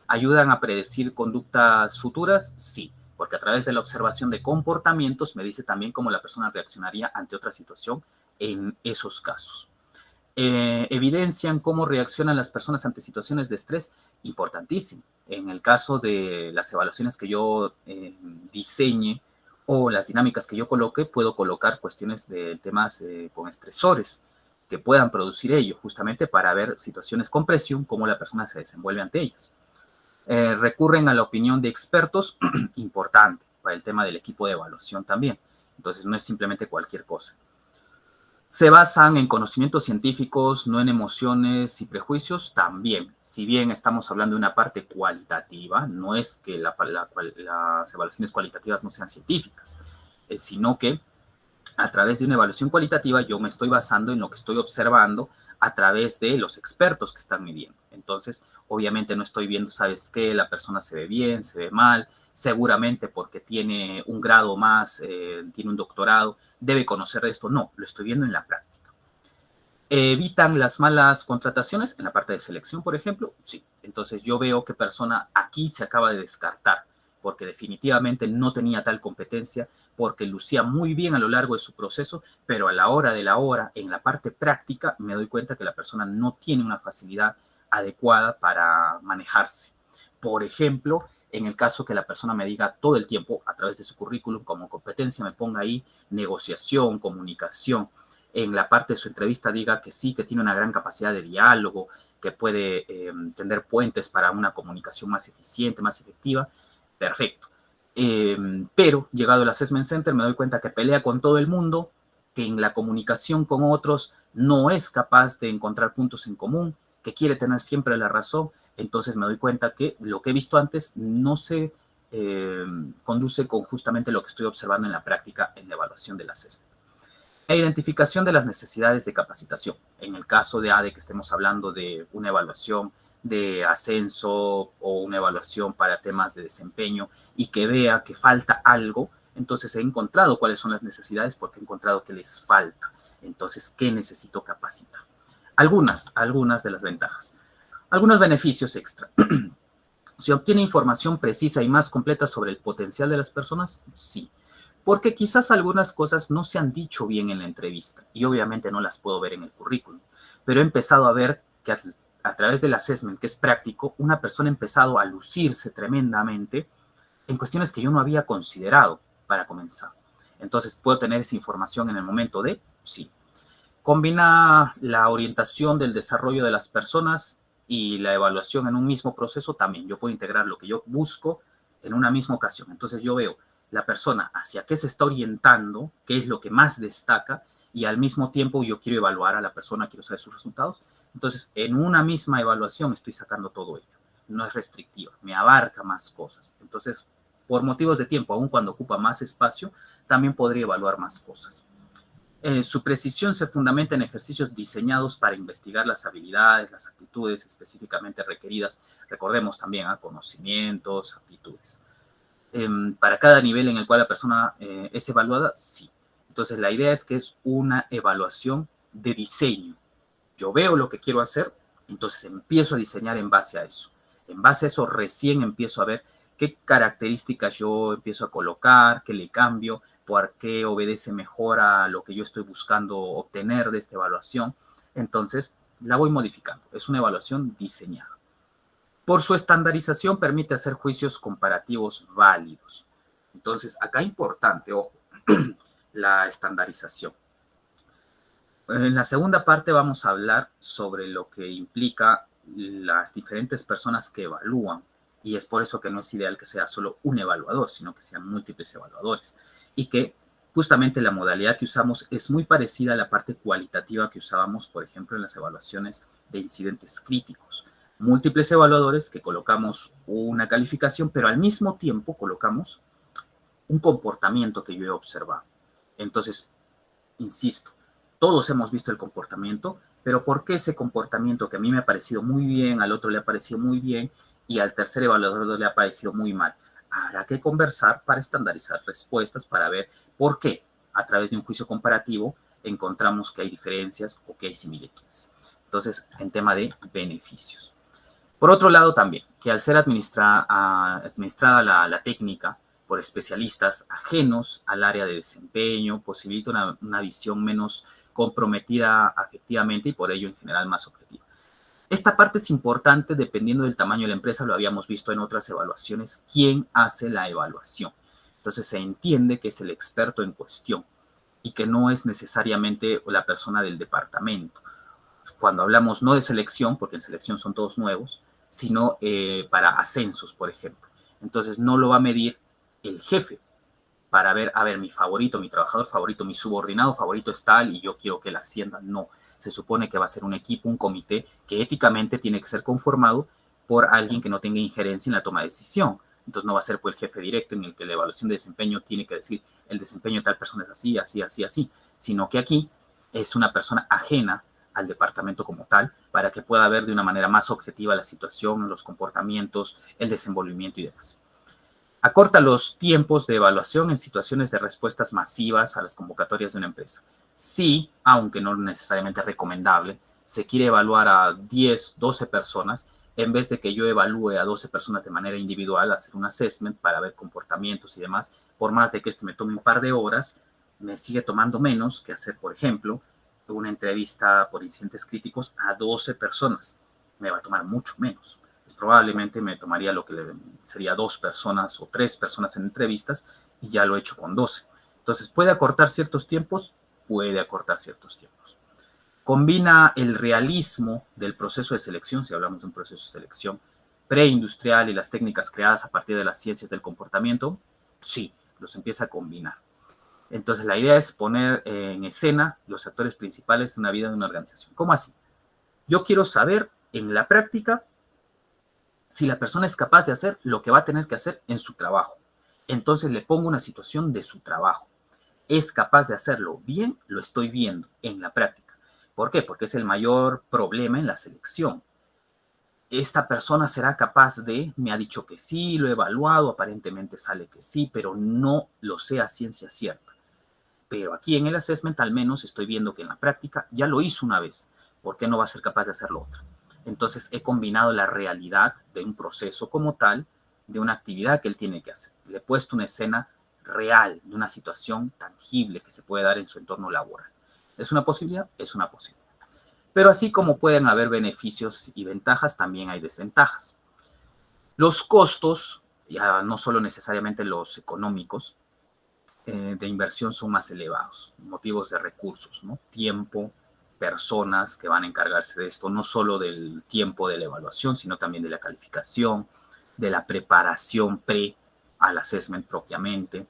¿Ayudan a predecir conductas futuras? Sí, porque a través de la observación de comportamientos me dice también cómo la persona reaccionaría ante otra situación en esos casos. Evidencian cómo reaccionan las personas ante situaciones de estrés, importantísimo. En el caso de las evaluaciones que yo diseñe, o las dinámicas que yo coloque, puedo colocar cuestiones de temas con estresores que puedan producir ello, justamente para ver situaciones con presión, cómo la persona se desenvuelve ante ellas. Recurren a la opinión de expertos, importante, para el tema del equipo de evaluación también. Entonces, no es simplemente cualquier cosa. Se basan en conocimientos científicos, no en emociones y prejuicios, también. Si bien estamos hablando de una parte cualitativa, no es que las evaluaciones cualitativas no sean científicas, sino que a través de una evaluación cualitativa yo me estoy basando en lo que estoy observando a través de los expertos que están midiendo. Entonces, obviamente no estoy viendo, ¿sabes qué? La persona se ve bien, se ve mal, seguramente porque tiene un grado más, tiene un doctorado, debe conocer esto. No, lo estoy viendo en la práctica. ¿Evitan las malas contrataciones en la parte de selección, por ejemplo? Sí. Entonces yo veo qué persona aquí se acaba de descartar, porque definitivamente no tenía tal competencia, porque lucía muy bien a lo largo de su proceso, pero a la hora de la hora, en la parte práctica, me doy cuenta que la persona no tiene una facilidad adecuada para manejarse. Por ejemplo, en el caso que la persona me diga todo el tiempo, a través de su currículum como competencia, me ponga ahí negociación, comunicación, en la parte de su entrevista diga que sí, que tiene una gran capacidad de diálogo, que puede tender puentes para una comunicación más eficiente, más efectiva, perfecto. Pero llegado al Assessment Center me doy cuenta que pelea con todo el mundo, que en la comunicación con otros no es capaz de encontrar puntos en común, que quiere tener siempre la razón. Entonces me doy cuenta que lo que he visto antes no se conduce con justamente lo que estoy observando en la práctica en la evaluación del assessment. E identificación de las necesidades de capacitación. En el caso de ADE, que estemos hablando de una evaluación de ascenso o una evaluación para temas de desempeño y que vea que falta algo, entonces he encontrado cuáles son las necesidades porque he encontrado que les falta. Entonces, ¿qué necesito capacitar? Algunas de las ventajas. Algunos beneficios extra. ¿Se obtiene información precisa y más completa sobre el potencial de las personas? Sí. Porque quizás algunas cosas no se han dicho bien en la entrevista y obviamente no las puedo ver en el currículum. Pero he empezado a ver que a través del assessment, que es práctico, una persona ha empezado a lucirse tremendamente en cuestiones que yo no había considerado para comenzar. Entonces, ¿puedo tener esa información en el momento de? Sí. Combina la orientación del desarrollo de las personas y la evaluación en un mismo proceso también. Yo puedo integrar lo que yo busco en una misma ocasión. Entonces yo veo la persona hacia qué se está orientando, qué es lo que más destaca, y al mismo tiempo yo quiero evaluar a la persona, quiero saber sus resultados. Entonces, en una misma evaluación estoy sacando todo ello. No es restrictiva, me abarca más cosas. Entonces, por motivos de tiempo, aun cuando ocupa más espacio, también podría evaluar más cosas. Su precisión se fundamenta en ejercicios diseñados para investigar las habilidades, las actitudes específicamente requeridas. Recordemos también conocimientos, aptitudes. Para cada nivel en el cual la persona es evaluada, sí. Entonces, la idea es que es una evaluación de diseño. Yo veo lo que quiero hacer, entonces empiezo a diseñar en base a eso. En base a eso, recién empiezo a ver qué características yo empiezo a colocar, qué le cambio, por qué obedece mejor a lo que yo estoy buscando obtener de esta evaluación. Entonces, la voy modificando. Es una evaluación diseñada. Por su estandarización, permite hacer juicios comparativos válidos. Entonces, acá importante, ojo, la estandarización. En la segunda parte vamos a hablar sobre lo que implica las diferentes personas que evalúan, y es por eso que no es ideal que sea solo un evaluador, sino que sean múltiples evaluadores, y que justamente la modalidad que usamos es muy parecida a la parte cualitativa que usábamos, por ejemplo, en las evaluaciones de incidentes críticos. Múltiples evaluadores que colocamos una calificación, pero al mismo tiempo colocamos un comportamiento que yo he observado. Entonces, insisto, todos hemos visto el comportamiento, pero ¿por qué ese comportamiento que a mí me ha parecido muy bien, al otro le ha parecido muy bien y al tercer evaluador le ha parecido muy mal? Habrá que conversar para estandarizar respuestas, para ver por qué a través de un juicio comparativo encontramos que hay diferencias o que hay similitudes. Entonces, en tema de beneficios. Por otro lado también, que al ser administrada la técnica por especialistas ajenos al área de desempeño, posibilita una visión menos comprometida afectivamente y por ello en general más objetiva. Esta parte es importante dependiendo del tamaño de la empresa, lo habíamos visto en otras evaluaciones, quién hace la evaluación. Entonces se entiende que es el experto en cuestión y que no es necesariamente la persona del departamento. Cuando hablamos no de selección, porque en selección son todos nuevos, sino para ascensos, por ejemplo. Entonces no lo va a medir el jefe para ver, a ver, mi favorito, mi trabajador favorito, mi subordinado favorito es tal y yo quiero que él ascienda. No, se supone que va a ser un equipo, un comité que éticamente tiene que ser conformado por alguien que no tenga injerencia en la toma de decisión. Entonces no va a ser por el jefe directo en el que la evaluación de desempeño tiene que decir el desempeño de tal persona es así, así, así, así, sino que aquí es una persona ajena al departamento como tal, para que pueda ver de una manera más objetiva la situación, los comportamientos, el desenvolvimiento y demás. Acorta los tiempos de evaluación en situaciones de respuestas masivas a las convocatorias de una empresa. Sí, aunque no necesariamente recomendable, se quiere evaluar a 10, 12 personas, en vez de que yo evalúe a 12 personas de manera individual, hacer un assessment para ver comportamientos y demás, por más de que me tome un par de horas, me sigue tomando menos que hacer, por ejemplo, una entrevista por incidentes críticos a 12 personas. Me va a tomar mucho menos. Probablemente me tomaría lo que sería 2 personas o 3 personas en entrevistas y ya lo he hecho con 12. Entonces, ¿puede acortar ciertos tiempos? Puede acortar ciertos tiempos. Combina el realismo del proceso de selección, si hablamos de un proceso de selección preindustrial y las técnicas creadas a partir de las ciencias del comportamiento. Sí, los empieza a combinar. Entonces, la idea es poner en escena los actores principales de una vida de una organización. ¿Cómo así? Yo quiero saber en la práctica si la persona es capaz de hacer lo que va a tener que hacer en su trabajo. Entonces le pongo una situación de su trabajo. Es capaz de hacerlo bien, lo estoy viendo en la práctica. ¿Por qué? Porque es el mayor problema en la selección. Esta persona será capaz de, me ha dicho que sí, lo he evaluado, aparentemente sale que sí, pero no lo sé a ciencia cierta. Pero aquí en el assessment al menos estoy viendo que en la práctica ya lo hizo una vez. ¿Por qué no va a ser capaz de hacerlo otra? Entonces he combinado la realidad de un proceso como tal, de una actividad que él tiene que hacer. Le he puesto una escena real, de una situación tangible que se puede dar en su entorno laboral. ¿Es una posibilidad? Es una posibilidad. Pero así como pueden haber beneficios y ventajas, también hay desventajas. Los costos, ya no solo necesariamente los económicos, de inversión son más elevados, motivos de recursos, ¿no? Tiempo, personas que van a encargarse de esto, no solo del tiempo de la evaluación, sino también de la calificación, de la preparación pre al assessment propiamente.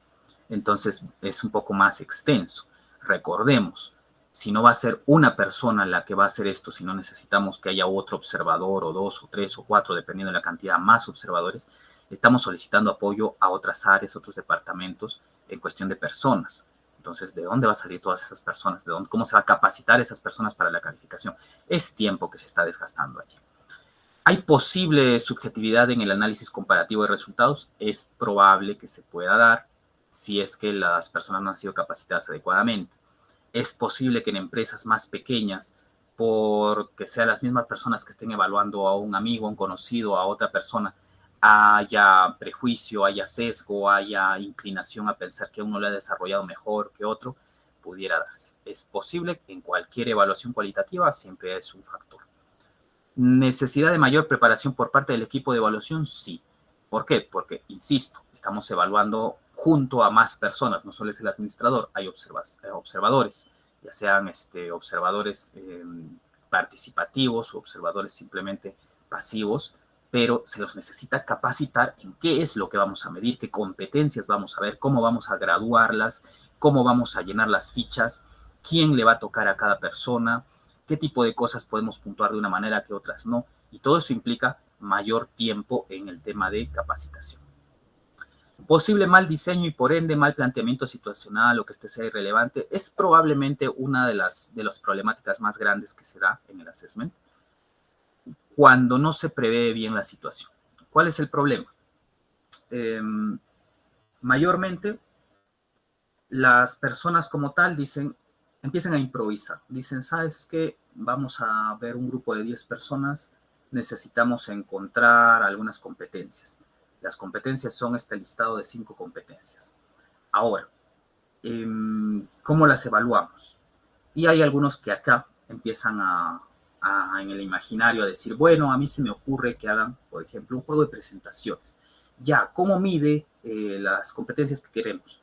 Entonces es un poco más extenso. Recordemos, si no va a ser una persona la que va a hacer esto, si no necesitamos que haya otro observador o dos o tres o cuatro, dependiendo de la cantidad, más observadores, estamos solicitando apoyo a otras áreas, otros departamentos en cuestión de personas. Entonces, ¿de dónde va a salir todas esas personas? ¿De dónde, cómo se va a capacitar esas personas para la calificación? Es tiempo que se está desgastando allí. ¿Hay posible subjetividad en el análisis comparativo de resultados? Es probable que se pueda dar si es que las personas no han sido capacitadas adecuadamente. Es posible que en empresas más pequeñas, porque sean las mismas personas que estén evaluando a un amigo, a un conocido, a otra persona, haya prejuicio, haya sesgo, haya inclinación a pensar que uno lo ha desarrollado mejor que otro, pudiera darse. Es posible que en cualquier evaluación cualitativa siempre es un factor. ¿Necesidad de mayor preparación por parte del equipo de evaluación? Sí. ¿Por qué? Porque, insisto, estamos evaluando junto a más personas, no solo es el administrador, hay observadores, ya sean observadores participativos o observadores simplemente pasivos, pero se los necesita capacitar en qué es lo que vamos a medir, qué competencias vamos a ver, cómo vamos a graduarlas, cómo vamos a llenar las fichas, quién le va a tocar a cada persona, qué tipo de cosas podemos puntuar de una manera que otras no, y todo eso implica mayor tiempo en el tema de capacitación. Posible mal diseño y por ende mal planteamiento situacional o que este sea irrelevante es probablemente una de las problemáticas más grandes que se da en el assessment cuando no se prevé bien la situación. ¿Cuál es el problema? Mayormente las personas como tal empiezan a improvisar. Dicen, ¿sabes qué? Vamos a ver un grupo de 10 personas, necesitamos encontrar algunas competencias. Las competencias son este listado de 5 competencias. Ahora, ¿cómo las evaluamos? Y hay algunos que acá empiezan en el imaginario a decir, bueno, a mí se me ocurre que hagan, por ejemplo, un juego de presentaciones. Ya, ¿cómo mide las competencias que queremos?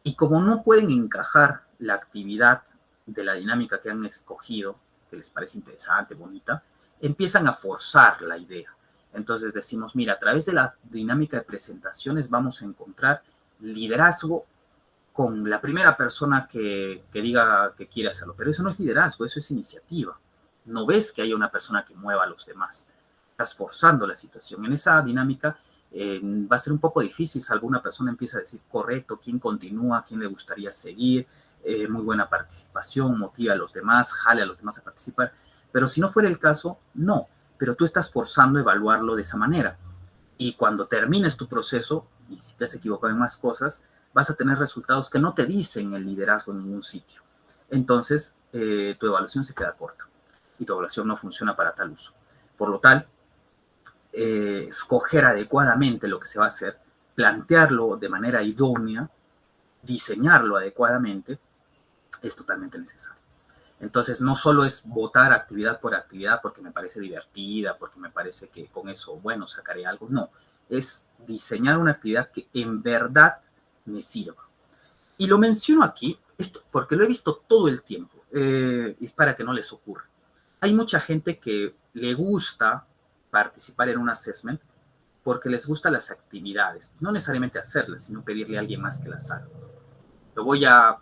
Y como no pueden encajar la actividad de la dinámica que han escogido, que les parece interesante, bonita, empiezan a forzar la idea. Entonces decimos, mira, a través de la dinámica de presentaciones vamos a encontrar liderazgo con la primera persona que diga que quiere hacerlo. Pero eso no es liderazgo, eso es iniciativa. No ves que haya una persona que mueva a los demás. Estás forzando la situación. En esa dinámica va a ser un poco difícil si alguna persona empieza a decir, correcto, quién continúa, quién le gustaría seguir, muy buena participación, motiva a los demás, jale a los demás a participar. Pero si no fuera el caso, no. Pero tú estás forzando a evaluarlo de esa manera. Y cuando termines tu proceso, y si te has equivocado en más cosas, vas a tener resultados que no te dicen el liderazgo en ningún sitio. Entonces, tu evaluación se queda corta y tu evaluación no funciona para tal uso. Por lo tal, escoger adecuadamente lo que se va a hacer, plantearlo de manera idónea, diseñarlo adecuadamente, es totalmente necesario. Entonces, no solo es votar actividad por actividad porque me parece divertida, porque me parece que con eso, bueno, sacaré algo. No, es diseñar una actividad que en verdad me sirva. Y lo menciono aquí esto, porque lo he visto todo el tiempo, es para que no les ocurra. Hay mucha gente que le gusta participar en un assessment porque les gustan las actividades, no necesariamente hacerlas, sino pedirle a alguien más que las haga. Lo voy a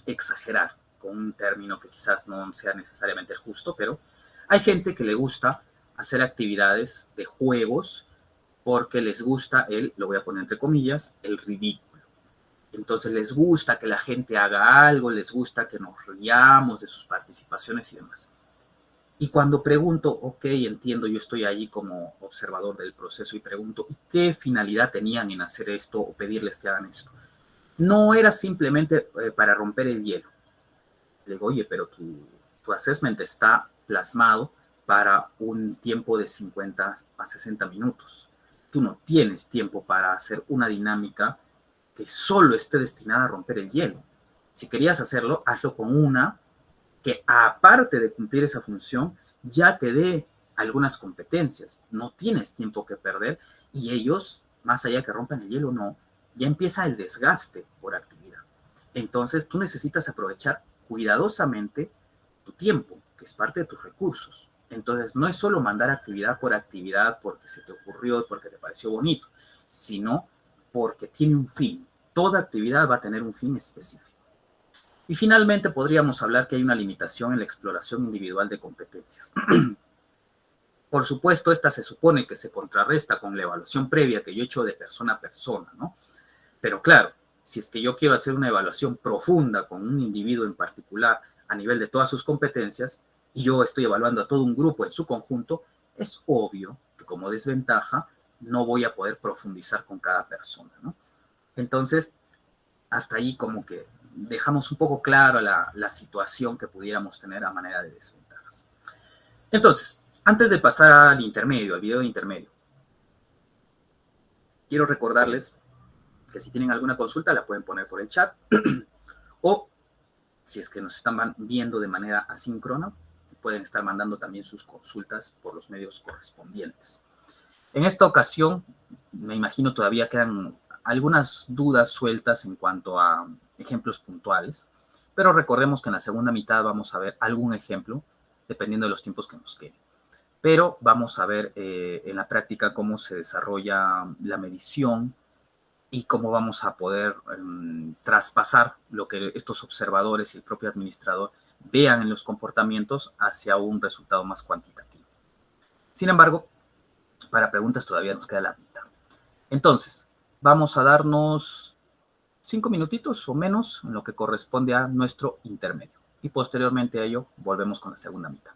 exagerar con un término que quizás no sea necesariamente el justo, pero hay gente que le gusta hacer actividades de juegos porque les gusta lo voy a poner entre comillas, el ridículo. Entonces les gusta que la gente haga algo, les gusta que nos riamos de sus participaciones y demás. Y cuando pregunto, ok, entiendo, yo estoy allí como observador del proceso y pregunto, ¿y qué finalidad tenían en hacer esto o pedirles que hagan esto? No era simplemente para romper el hielo. Le digo, oye, pero tu assessment está plasmado para un tiempo de 50 a 60 minutos. Tú no tienes tiempo para hacer una dinámica que solo esté destinada a romper el hielo. Si querías hacerlo, hazlo con una que aparte de cumplir esa función, ya te dé algunas competencias. No tienes tiempo que perder y ellos, más allá de que rompan el hielo o no, ya empieza el desgaste por actividad. Entonces, tú necesitas aprovechar cuidadosamente tu tiempo, que es parte de tus recursos. Entonces, no es solo mandar actividad por actividad porque se te ocurrió, porque te pareció bonito, sino porque tiene un fin. Toda actividad va a tener un fin específico. Y finalmente podríamos hablar que hay una limitación en la exploración individual de competencias. Por supuesto, esta se supone que se contrarresta con la evaluación previa que yo he hecho de persona a persona, ¿no? Pero claro, si es que yo quiero hacer una evaluación profunda con un individuo en particular a nivel de todas sus competencias y yo estoy evaluando a todo un grupo en su conjunto, es obvio que como desventaja no voy a poder profundizar con cada persona, ¿no? Entonces, hasta ahí como que dejamos un poco claro la situación que pudiéramos tener a manera de desventajas. Entonces, antes de pasar al intermedio, al video de intermedio, quiero recordarles que si tienen alguna consulta la pueden poner por el chat o si es que nos están viendo de manera asíncrona, pueden estar mandando también sus consultas por los medios correspondientes. En esta ocasión, me imagino todavía quedan algunas dudas sueltas en cuanto a ejemplos puntuales, pero recordemos que en la segunda mitad vamos a ver algún ejemplo, dependiendo de los tiempos que nos queden. Pero vamos a ver en la práctica cómo se desarrolla la medición y cómo vamos a poder traspasar lo que estos observadores y el propio administrador vean en los comportamientos hacia un resultado más cuantitativo. Sin embargo, para preguntas todavía nos queda la mitad. Entonces, vamos a darnos 5 minutitos o menos en lo que corresponde a nuestro intermedio. Y posteriormente a ello, volvemos con la segunda mitad.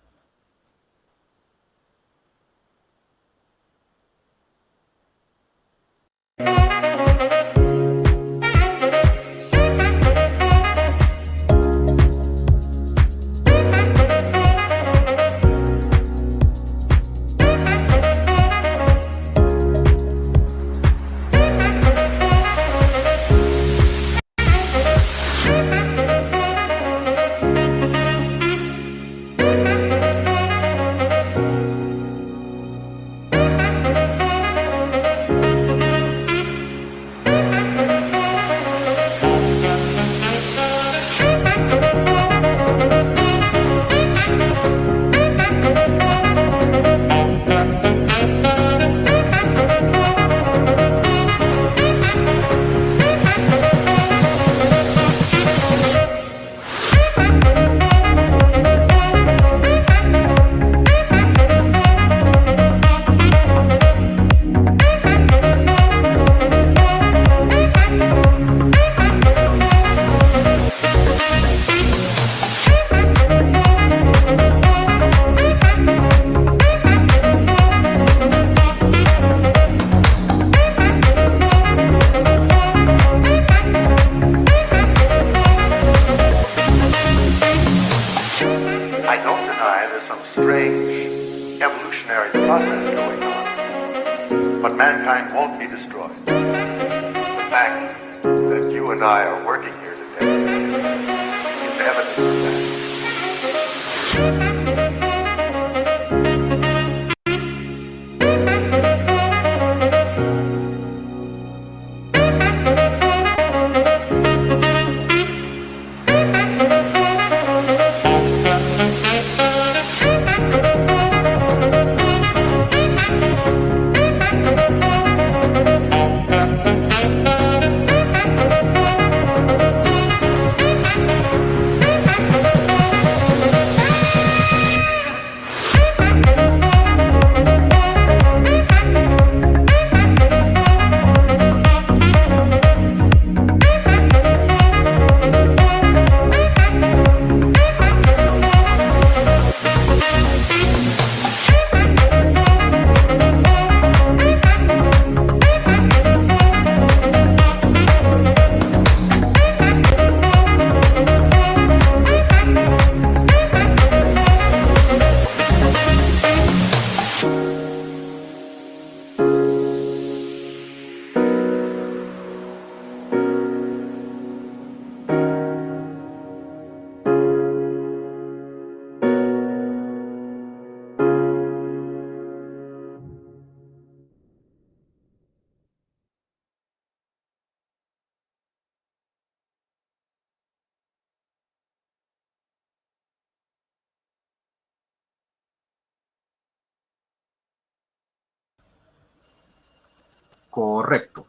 Correcto.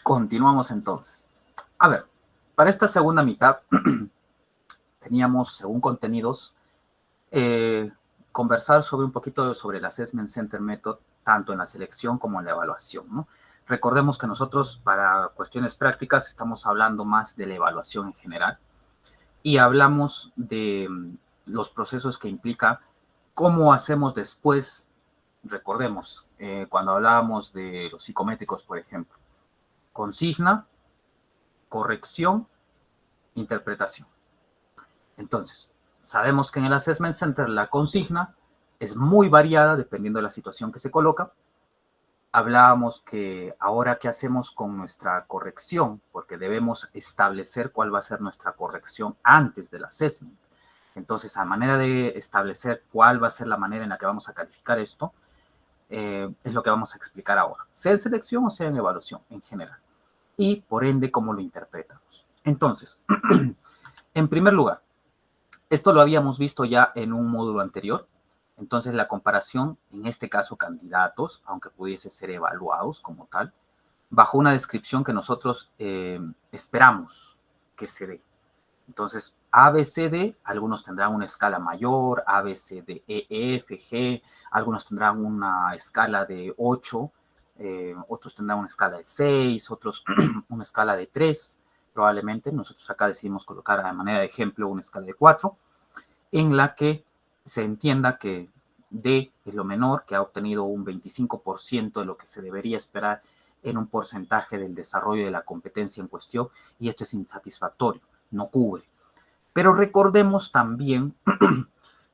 Continuamos entonces. A ver, para esta segunda mitad teníamos, según contenidos, conversar sobre un poquito sobre el Assessment Center Method, tanto en la selección como en la evaluación, ¿no? Recordemos que nosotros, para cuestiones prácticas, estamos hablando más de la evaluación en general y hablamos de los procesos que implica cómo hacemos después. Recordemos, cuando hablábamos de los psicométricos, por ejemplo, consigna, corrección, interpretación. Entonces, sabemos que en el Assessment Center la consigna es muy variada dependiendo de la situación que se coloca. Hablábamos que ahora qué hacemos con nuestra corrección, porque debemos establecer cuál va a ser nuestra corrección antes del assessment. Entonces, a manera de establecer cuál va a ser la manera en la que vamos a calificar esto, es lo que vamos a explicar ahora, sea en selección o sea en evaluación en general. Y por ende, cómo lo interpretamos. Entonces, en primer lugar, esto lo habíamos visto ya en un módulo anterior. Entonces, la comparación, en este caso, candidatos, aunque pudiese ser evaluados como tal, bajo una descripción que nosotros esperamos que se dé. Entonces, A, B, C, D, algunos tendrán una escala mayor, A, B, C, D, E, F, G, algunos tendrán una escala de 8, otros tendrán una escala de 6, otros una escala de 3, probablemente. Nosotros acá decidimos colocar de manera de ejemplo una escala de 4, en la que se entienda que D es lo menor, que ha obtenido un 25% de lo que se debería esperar en un porcentaje del desarrollo de la competencia en cuestión, y esto es insatisfactorio, no cubre. Pero recordemos también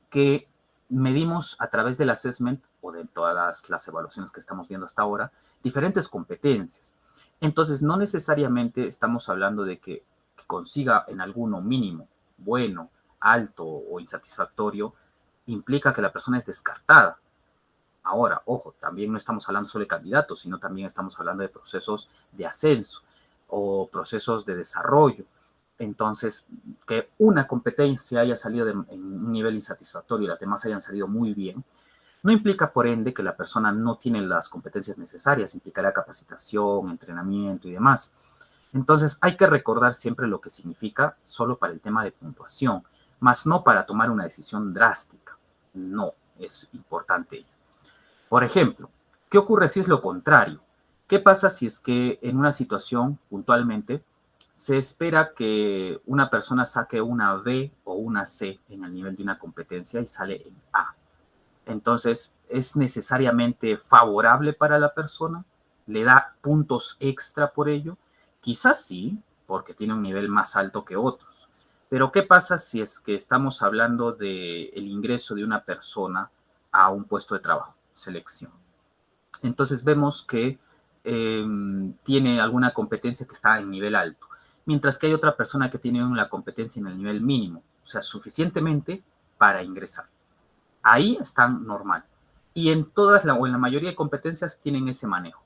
que medimos a través del assessment o de todas las evaluaciones que estamos viendo hasta ahora, diferentes competencias. Entonces, no necesariamente estamos hablando de que consiga en alguno mínimo, bueno, alto o insatisfactorio, implica que la persona es descartada. Ahora, ojo, también no estamos hablando solo de candidatos, sino también estamos hablando de procesos de ascenso o procesos de desarrollo. Entonces, que una competencia haya salido en un nivel insatisfactorio y las demás hayan salido muy bien, no implica, por ende, que la persona no tiene las competencias necesarias, implicará capacitación, entrenamiento y demás. Entonces, hay que recordar siempre lo que significa solo para el tema de puntuación, más no para tomar una decisión drástica. No, es importante ello. Por ejemplo, ¿qué ocurre si es lo contrario? ¿Qué pasa si es que en una situación, puntualmente, se espera que una persona saque una B o una C en el nivel de una competencia y sale en A? Entonces, ¿es necesariamente favorable para la persona? ¿Le da puntos extra por ello? Quizás sí, porque tiene un nivel más alto que otros. Pero ¿qué pasa si es que estamos hablando del ingreso de una persona a un puesto de trabajo, selección? Entonces vemos que tiene alguna competencia que está en nivel alto, mientras que hay otra persona que tiene una competencia en el nivel mínimo, o sea, suficientemente para ingresar. Ahí están normal. Y en todas o en la mayoría de competencias tienen ese manejo.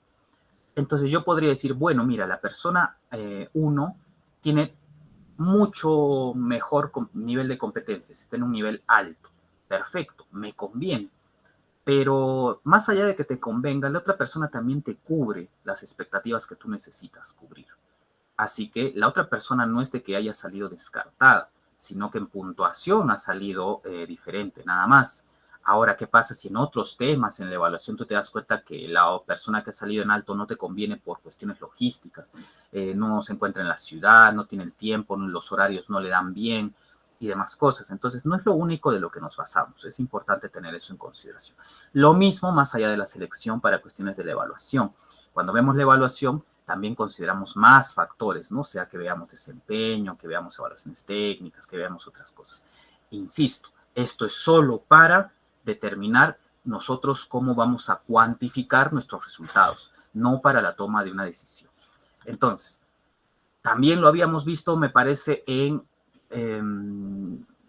Entonces yo podría decir, bueno, mira, la persona 1 tiene mucho mejor nivel de competencias, está en un nivel alto. Perfecto, me conviene. Pero más allá de que te convenga, la otra persona también te cubre las expectativas que tú necesitas cubrir. Así que la otra persona no es de que haya salido descartada, sino que en puntuación ha salido diferente, nada más. Ahora, ¿qué pasa si en otros temas, en la evaluación, tú te das cuenta que la persona que ha salido en alto no te conviene por cuestiones logísticas? No se encuentra en la ciudad, no tiene el tiempo, los horarios no le dan bien y demás cosas. Entonces, no es lo único de lo que nos basamos. Es importante tener eso en consideración. Lo mismo más allá de la selección para cuestiones de la evaluación. Cuando vemos la evaluación, también consideramos más factores, ¿no? O sea, que veamos desempeño, que veamos evaluaciones técnicas, que veamos otras cosas. Insisto, esto es solo para determinar nosotros cómo vamos a cuantificar nuestros resultados, no para la toma de una decisión. Entonces, también lo habíamos visto, me parece, en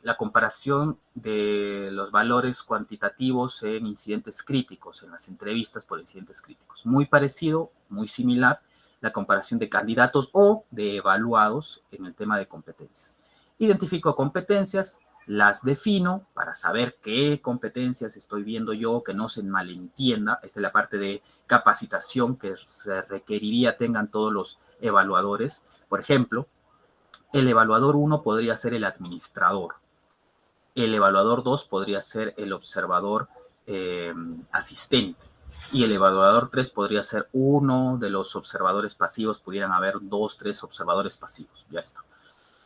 la comparación de los valores cuantitativos en incidentes críticos, en las entrevistas por incidentes críticos. Muy parecido, muy similar, la comparación de candidatos o de evaluados en el tema de competencias. Identifico competencias, las defino para saber qué competencias estoy viendo yo, que no se malentienda. Esta es la parte de capacitación que se requeriría tengan todos los evaluadores. Por ejemplo, el evaluador 1 podría ser el administrador. El evaluador 2 podría ser el observador asistente. Y el evaluador 3 podría ser uno de los observadores pasivos. Pudieran haber 2, 3 observadores pasivos. Ya está.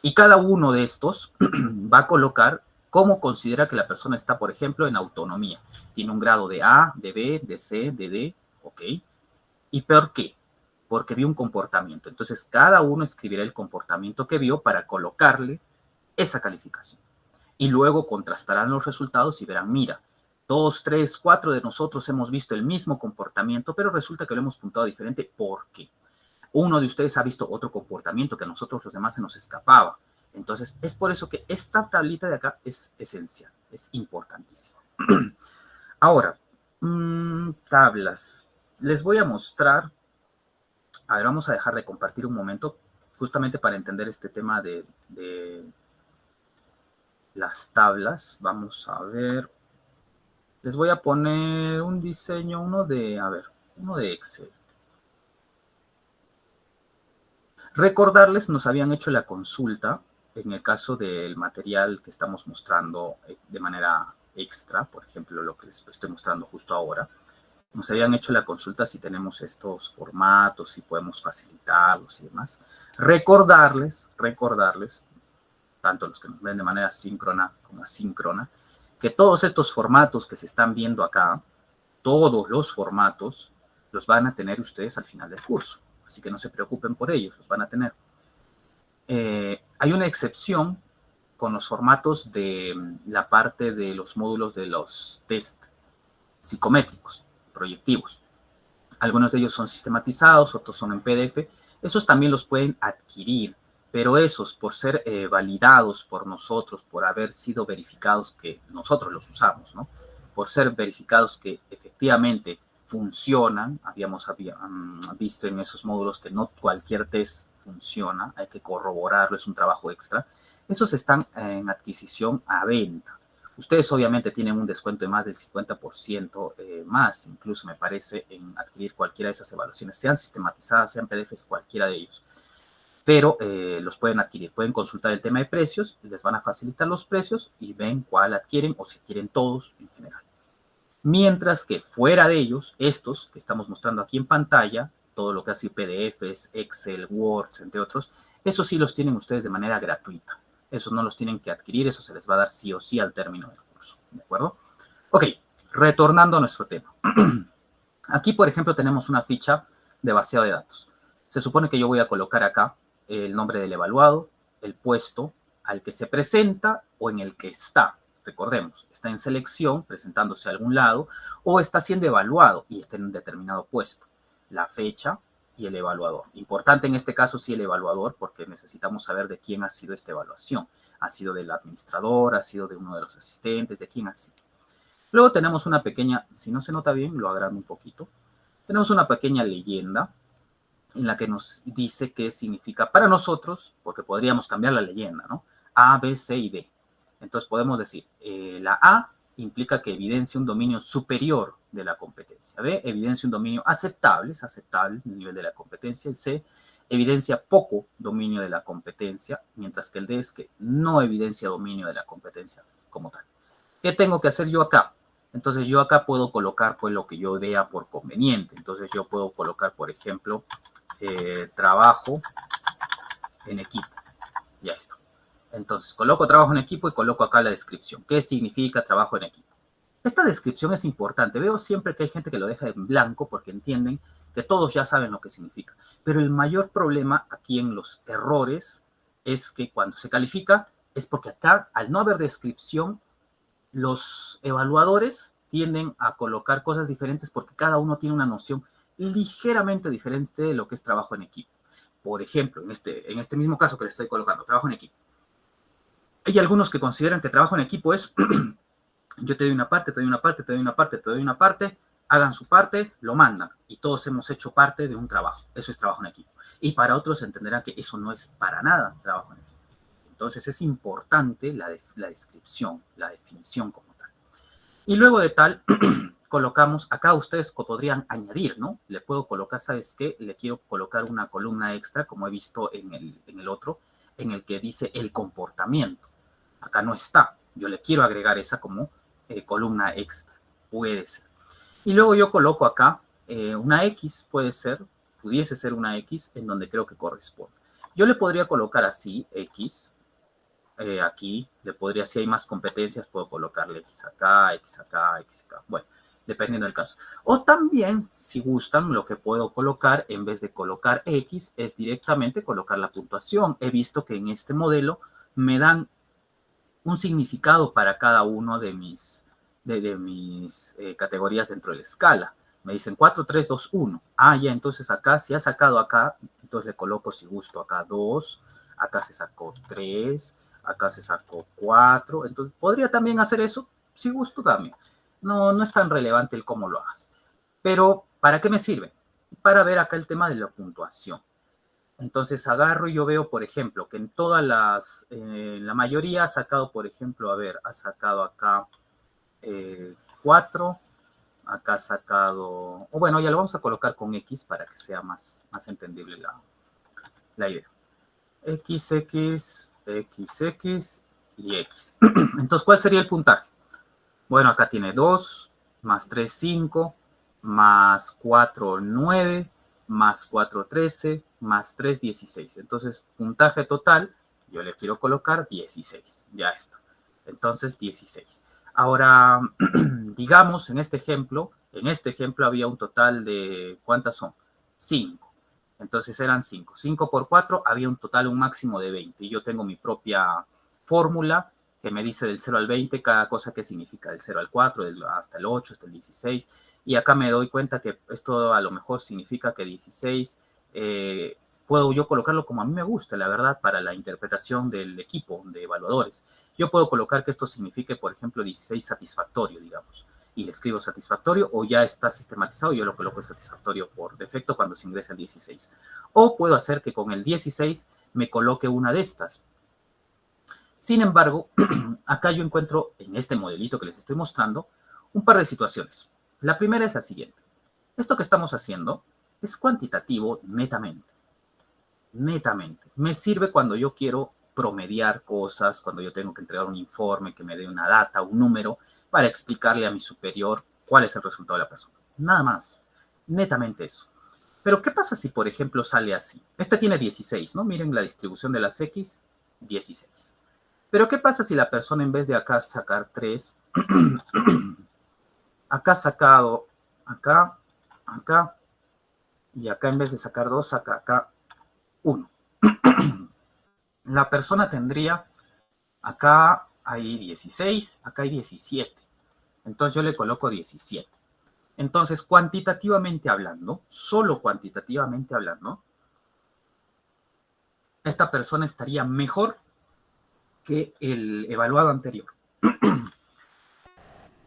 Y cada uno de estos va a colocar cómo considera que la persona está, por ejemplo, en autonomía. Tiene un grado de A, de B, de C, de D, ¿ok? ¿Y por qué? Porque vio un comportamiento. Entonces, cada uno escribirá el comportamiento que vio para colocarle esa calificación. Y luego contrastarán los resultados y verán, mira, 2, 3, 4 de nosotros hemos visto el mismo comportamiento, pero resulta que lo hemos puntuado diferente. ¿Por qué? Uno de ustedes ha visto otro comportamiento que a nosotros los demás se nos escapaba. Entonces, es por eso que esta tablita de acá es esencial, es importantísima. Ahora, tablas. Les voy a mostrar, a ver, vamos a dejar de compartir un momento, justamente para entender este tema de las tablas. Vamos a ver, les voy a poner un diseño, uno de Excel. Recordarles, nos habían hecho la consulta en el caso del material que estamos mostrando de manera extra, por ejemplo, lo que les estoy mostrando justo ahora. Nos habían hecho la consulta si tenemos estos formatos, si podemos facilitarlos y demás. Recordarles, tanto los que nos ven de manera síncrona como asíncrona, que todos estos formatos que se están viendo acá, todos los formatos, los van a tener ustedes al final del curso. Así que no se preocupen por ellos, los van a tener. Hay una excepción con los formatos de la parte de los módulos de los test psicométricos, proyectivos. Algunos de ellos son sistematizados, otros son en PDF. Esos también los pueden adquirir, pero esos, por ser validados por nosotros, por haber sido verificados que nosotros los usamos, ¿no? Por ser verificados que efectivamente funcionan, habíamos visto en esos módulos que no cualquier test funciona, hay que corroborarlo, es un trabajo extra. Esos están en adquisición a venta. Ustedes obviamente tienen un descuento de más del 50% más, incluso me parece, en adquirir cualquiera de esas evaluaciones, sean sistematizadas, sean PDFs, cualquiera de ellos. Pero los pueden adquirir, pueden consultar el tema de precios, les van a facilitar los precios y ven cuál adquieren o si adquieren todos en general. Mientras que fuera de ellos, estos que estamos mostrando aquí en pantalla, todo lo que ha sido PDFs, Excel, Word, entre otros, esos sí los tienen ustedes de manera gratuita. Esos no los tienen que adquirir, eso se les va a dar sí o sí al término del curso, ¿de acuerdo? Ok, retornando a nuestro tema. Aquí, por ejemplo, tenemos una ficha de vaciado de datos. Se supone que yo voy a colocar acá el nombre del evaluado, el puesto al que se presenta o en el que está. Recordemos, está en selección, presentándose a algún lado, o está siendo evaluado y está en un determinado puesto. La fecha y el evaluador. Importante en este caso sí el evaluador, porque necesitamos saber de quién ha sido esta evaluación. Ha sido del administrador, ha sido de uno de los asistentes, de quién ha sido. Luego tenemos una pequeña, si no se nota bien, lo agrando un poquito. Tenemos una pequeña leyenda en la que nos dice qué significa para nosotros, porque podríamos cambiar la leyenda, ¿no? A, B, C y D. Entonces podemos decir, la A implica que evidencia un dominio superior de la competencia. B, evidencia un dominio aceptable, es aceptable el nivel de la competencia. El C, evidencia poco dominio de la competencia, mientras que el D es que no evidencia dominio de la competencia como tal. ¿Qué tengo que hacer yo acá? Entonces yo acá puedo colocar pues lo que yo vea por conveniente. Entonces yo puedo colocar, por ejemplo, trabajo en equipo. Ya está. Entonces, coloco trabajo en equipo y coloco acá la descripción. ¿Qué significa trabajo en equipo? Esta descripción es importante. Veo siempre que hay gente que lo deja en blanco porque entienden que todos ya saben lo que significa. Pero el mayor problema aquí en los errores es que cuando se califica es porque acá, al no haber descripción, los evaluadores tienden a colocar cosas diferentes porque cada uno tiene una noción ligeramente diferente de lo que es trabajo en equipo. Por ejemplo, en este mismo caso que le estoy colocando, trabajo en equipo. Hay algunos que consideran que trabajo en equipo es, yo te doy una parte, te doy una parte, te doy una parte, te doy una parte, hagan su parte, lo mandan. Y todos hemos hecho parte de un trabajo. Eso es trabajo en equipo. Y para otros entenderán que eso no es para nada trabajo en equipo. Entonces es importante la descripción, la definición como tal. Y luego de tal, colocamos, acá ustedes podrían añadir, ¿no? Le puedo colocar, ¿sabes qué? Le quiero colocar una columna extra, como he visto en el otro, en el que dice el comportamiento. Acá no está. Yo le quiero agregar esa como columna extra. Puede ser. Y luego yo coloco acá una X, pudiese ser una X, en donde creo que corresponde. Yo le podría colocar así, X, aquí, le podría, si hay más competencias, puedo colocarle X acá, X acá, X acá. Bueno, dependiendo del caso. O también, si gustan, lo que puedo colocar, en vez de colocar X, es directamente colocar la puntuación. He visto que en este modelo me dan un significado para cada uno de mis categorías dentro de la escala. Me dicen 4, 3, 2, 1. Ah, ya, entonces acá, si ha sacado acá, entonces le coloco, si gusto, acá 2, acá se sacó 3, acá se sacó 4. Entonces, podría también hacer eso, si gusto también. No es tan relevante el cómo lo hagas. Pero, ¿para qué me sirve? Para ver acá el tema de la puntuación. Entonces agarro y yo veo, por ejemplo, que en todas la mayoría ha sacado, por ejemplo, a ver, ha sacado acá 4, acá ha sacado, o bueno, ya lo vamos a colocar con X para que sea más entendible la idea. X, X, X, X y X. Entonces, ¿cuál sería el puntaje? Bueno, acá tiene 2, más 3, 5, más 4, 9, más 4, 13, más 3, 16. Entonces, puntaje total, yo le quiero colocar 16. Ya está. Entonces, 16. Ahora, digamos, en este ejemplo había un total de, ¿cuántas son? 5. Entonces eran 5. 5 por 4 había un total, un máximo de 20. Y yo tengo mi propia fórmula que me dice del 0 al 20 cada cosa que significa, del 0 al 4, hasta el 8, hasta el 16. Y acá me doy cuenta que esto a lo mejor significa que 16 puedo yo colocarlo como a mí me gusta, la verdad, para la interpretación del equipo de evaluadores. Yo puedo colocar que esto signifique, por ejemplo, 16 satisfactorio, digamos, y le escribo satisfactorio, o ya está sistematizado y yo lo coloco satisfactorio por defecto cuando se ingresa al 16. O puedo hacer que con el 16 me coloque una de estas. Sin embargo, acá yo encuentro en este modelito que les estoy mostrando un par de situaciones. La primera es la siguiente. Esto que estamos haciendo es cuantitativo netamente. Netamente. Me sirve cuando yo quiero promediar cosas, cuando yo tengo que entregar un informe que me dé una data, un número, para explicarle a mi superior cuál es el resultado de la persona. Nada más. Netamente eso. Pero, ¿qué pasa si, por ejemplo, sale así? Este tiene 16, ¿no? Miren la distribución de las X, 16. Pero, ¿qué pasa si la persona en vez de acá sacar 3, acá ha sacado, acá, acá, y acá en vez de sacar 2, saca acá 1? La persona tendría, acá hay 16, acá hay 17. Entonces yo le coloco 17. Entonces, cuantitativamente hablando, solo cuantitativamente hablando, esta persona estaría mejor que el evaluado anterior.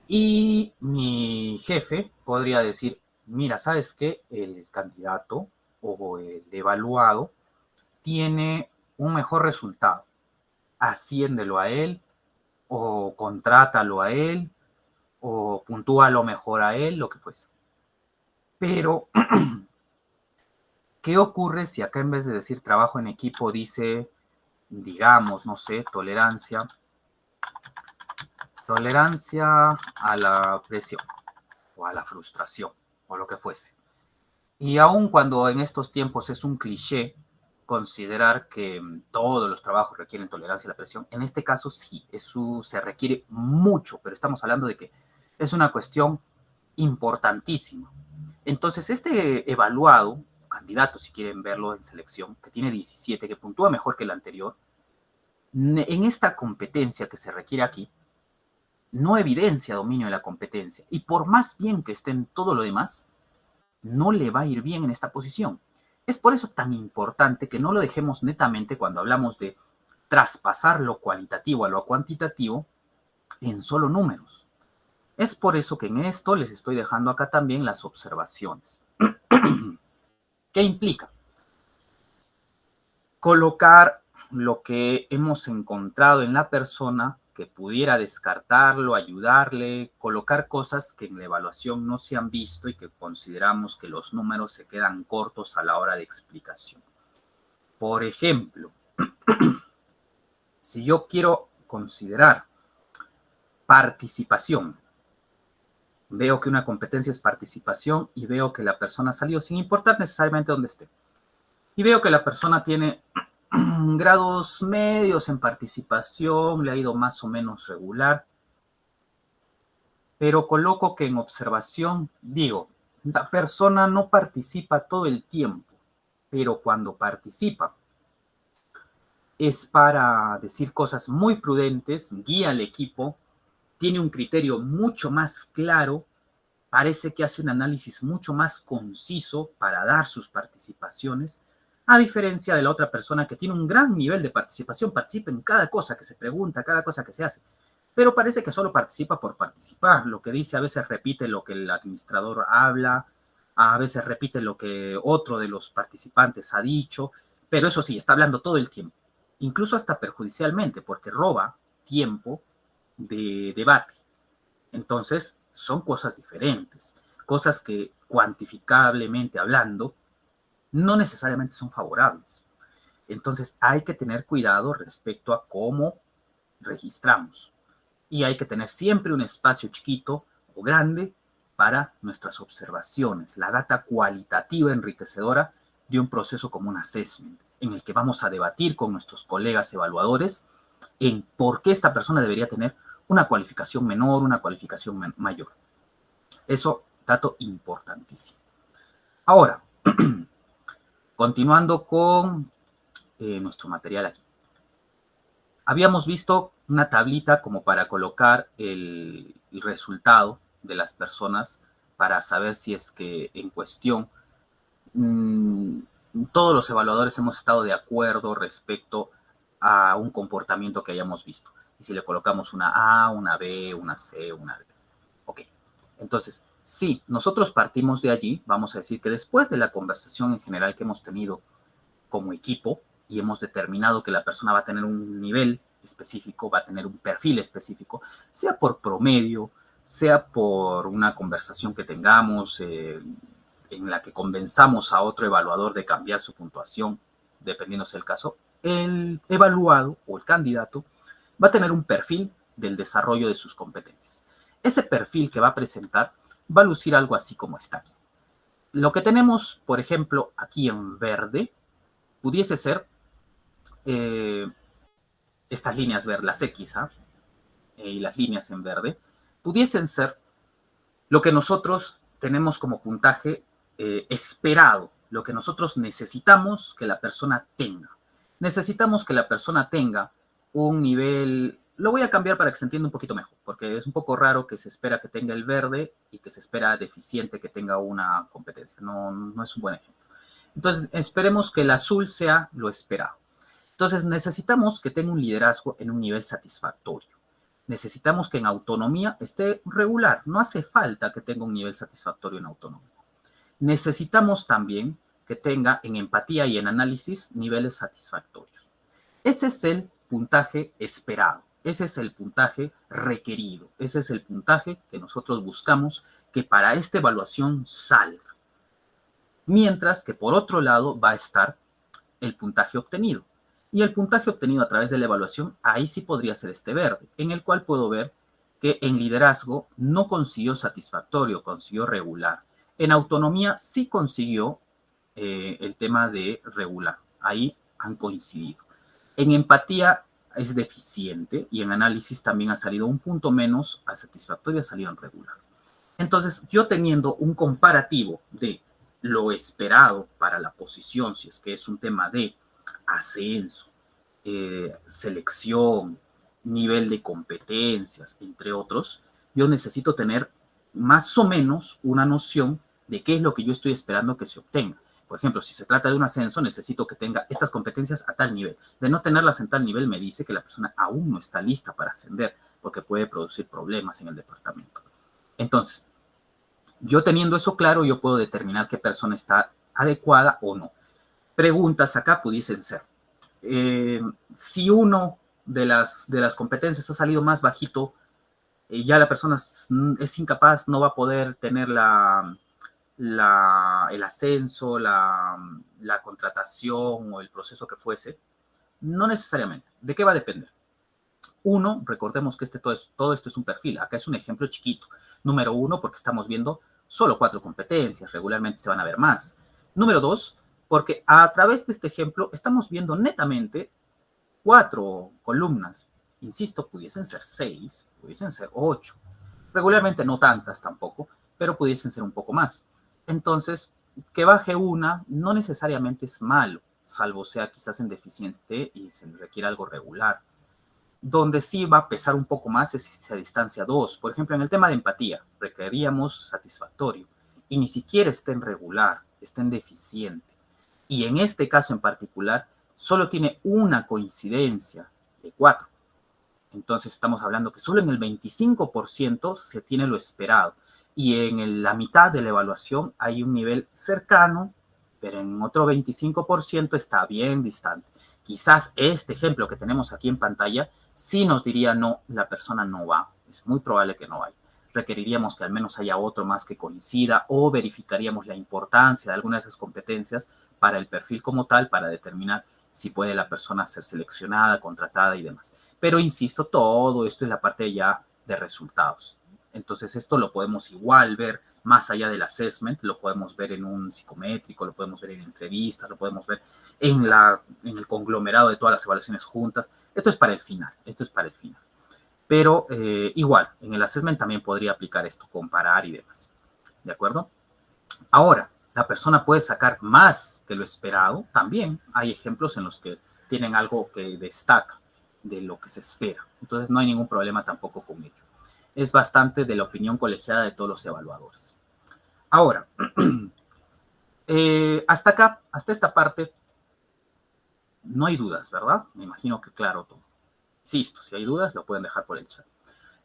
Y mi jefe podría decir, mira, ¿sabes qué? El candidato o el evaluado tiene un mejor resultado. Asciéndelo a él, o contrátalo a él, o puntúalo mejor a él, lo que fuese. Pero, ¿qué ocurre si acá en vez de decir trabajo en equipo dice, digamos, no sé, tolerancia a la presión o a la frustración o lo que fuese? Y aun cuando en estos tiempos es un cliché considerar que todos los trabajos requieren tolerancia a la presión, en este caso sí, eso se requiere mucho, pero estamos hablando de que es una cuestión importantísima. Entonces, este evaluado, candidato, si quieren verlo en selección, que tiene 17, que puntúa mejor que el anterior, en esta competencia que se requiere aquí, no evidencia dominio de la competencia. Y por más bien que esté en todo lo demás, no le va a ir bien en esta posición. Es por eso tan importante que no lo dejemos netamente cuando hablamos de traspasar lo cualitativo a lo cuantitativo en solo números. Es por eso que en esto les estoy dejando acá también las observaciones. ¿Qué implica? Colocar lo que hemos encontrado en la persona que pudiera descartarlo, ayudarle, colocar cosas que en la evaluación no se han visto y que consideramos que los números se quedan cortos a la hora de explicación. Por ejemplo, si yo quiero considerar participación, veo que una competencia es participación y veo que la persona salió sin importar necesariamente dónde esté. Y veo que la persona tiene grados medios en participación, le ha ido más o menos regular, pero coloco que en observación, digo, la persona no participa todo el tiempo, pero cuando participa es para decir cosas muy prudentes, guía al equipo, tiene un criterio mucho más claro, parece que hace un análisis mucho más conciso para dar sus participaciones, a diferencia de la otra persona que tiene un gran nivel de participación, participa en cada cosa que se pregunta, cada cosa que se hace, pero parece que solo participa por participar, lo que dice a veces repite lo que el administrador habla, a veces repite lo que otro de los participantes ha dicho, pero eso sí, está hablando todo el tiempo, incluso hasta perjudicialmente, porque roba tiempo de debate. Entonces, son cosas diferentes, cosas que cuantificablemente hablando no necesariamente son favorables. Entonces, hay que tener cuidado respecto a cómo registramos. Y hay que tener siempre un espacio chiquito o grande para nuestras observaciones, la data cualitativa enriquecedora de un proceso como un assessment, en el que vamos a debatir con nuestros colegas evaluadores en por qué esta persona debería tener una cualificación menor, una cualificación mayor. Eso, dato importantísimo. Ahora, continuando con nuestro material aquí. Habíamos visto una tablita como para colocar el resultado de las personas para saber si es que en cuestión todos los evaluadores hemos estado de acuerdo respecto a un comportamiento que hayamos visto. Y si le colocamos una A, una B, una C, una D. Ok. Entonces, si nosotros partimos de allí, vamos a decir que después de la conversación en general que hemos tenido como equipo y hemos determinado que la persona va a tener un nivel específico, va a tener un perfil específico, sea por promedio, sea por una conversación que tengamos en la que convenzamos a otro evaluador de cambiar su puntuación, dependiendo del caso, el evaluado o el candidato va a tener un perfil del desarrollo de sus competencias. Ese perfil que va a presentar va a lucir algo así como está aquí. Lo que tenemos, por ejemplo, aquí en verde, pudiese ser estas líneas verdes, las X, y las líneas en verde, pudiesen ser lo que nosotros tenemos como puntaje esperado, lo que nosotros necesitamos que la persona tenga. Necesitamos que la persona tenga un nivel, lo voy a cambiar para que se entienda un poquito mejor, porque es un poco raro que se espera que tenga el verde y que se espera deficiente que tenga una competencia. No es un buen ejemplo. Entonces, esperemos que el azul sea lo esperado. Entonces, necesitamos que tenga un liderazgo en un nivel satisfactorio. Necesitamos que en autonomía esté regular. No hace falta que tenga un nivel satisfactorio en autonomía. Necesitamos también que tenga en empatía y en análisis niveles satisfactorios. Ese es el puntaje esperado. Ese es el puntaje requerido. Ese es el puntaje que nosotros buscamos que para esta evaluación salga. Mientras que por otro lado va a estar el puntaje obtenido. Y el puntaje obtenido a través de la evaluación, ahí sí podría ser este verde, en el cual puedo ver que en liderazgo no consiguió satisfactorio, consiguió regular. En autonomía sí consiguió el tema de regular. Ahí han coincidido. En empatía es deficiente y en análisis también ha salido un punto menos a satisfactorio, ha salido en regular. Entonces, yo teniendo un comparativo de lo esperado para la posición, si es que es un tema de ascenso, selección, nivel de competencias, entre otros, yo necesito tener más o menos una noción de qué es lo que yo estoy esperando que se obtenga. Por ejemplo, si se trata de un ascenso, necesito que tenga estas competencias a tal nivel. De no tenerlas en tal nivel, me dice que la persona aún no está lista para ascender, porque puede producir problemas en el departamento. Entonces, yo teniendo eso claro, yo puedo determinar qué persona está adecuada o no. Preguntas acá pudiesen ser, si uno de las competencias ha salido más bajito, ya la persona es incapaz, no va a poder tener el ascenso, la contratación o el proceso que fuese. No necesariamente. ¿De qué va a depender? Uno, recordemos que todo esto es un perfil. Acá es un ejemplo chiquito. Número uno, porque estamos viendo solo 4 competencias. Regularmente se van a ver más. Número 2, porque a través de este ejemplo estamos viendo netamente 4 columnas. Insisto, pudiesen ser 6, pudiesen ser 8. Regularmente no tantas tampoco, pero pudiesen ser un poco más. Entonces, que baje una no necesariamente es malo, salvo sea quizás en deficiente y se le requiere algo regular. Donde sí va a pesar un poco más es si se distancia 2. Por ejemplo, en el tema de empatía, requeríamos satisfactorio. Y ni siquiera está en regular, está en deficiente. Y en este caso en particular, solo tiene una coincidencia de 4. Entonces estamos hablando que solo en el 25% se tiene lo esperado. Y en la mitad de la evaluación hay un nivel cercano, pero en otro 25% está bien distante. Quizás este ejemplo que tenemos aquí en pantalla sí nos diría no, la persona no va. Es muy probable que no vaya. Requeriríamos que al menos haya otro más que coincida o verificaríamos la importancia de alguna de esas competencias para el perfil como tal, para determinar si puede la persona ser seleccionada, contratada y demás. Pero insisto, todo esto es la parte ya de resultados. Entonces esto lo podemos igual ver más allá del assessment, lo podemos ver en un psicométrico, lo podemos ver en entrevistas, lo podemos ver en el conglomerado de todas las evaluaciones juntas. Esto es para el final, Pero igual, en el assessment también podría aplicar esto, comparar y demás. ¿De acuerdo? Ahora, la persona puede sacar más de lo esperado. También hay ejemplos en los que tienen algo que destaca de lo que se espera. Entonces no hay ningún problema tampoco con ello. Es bastante de la opinión colegiada de todos los evaluadores. Ahora, hasta acá, hasta esta parte, no hay dudas, ¿verdad? Me imagino que claro todo. Insisto, si hay dudas, lo pueden dejar por el chat.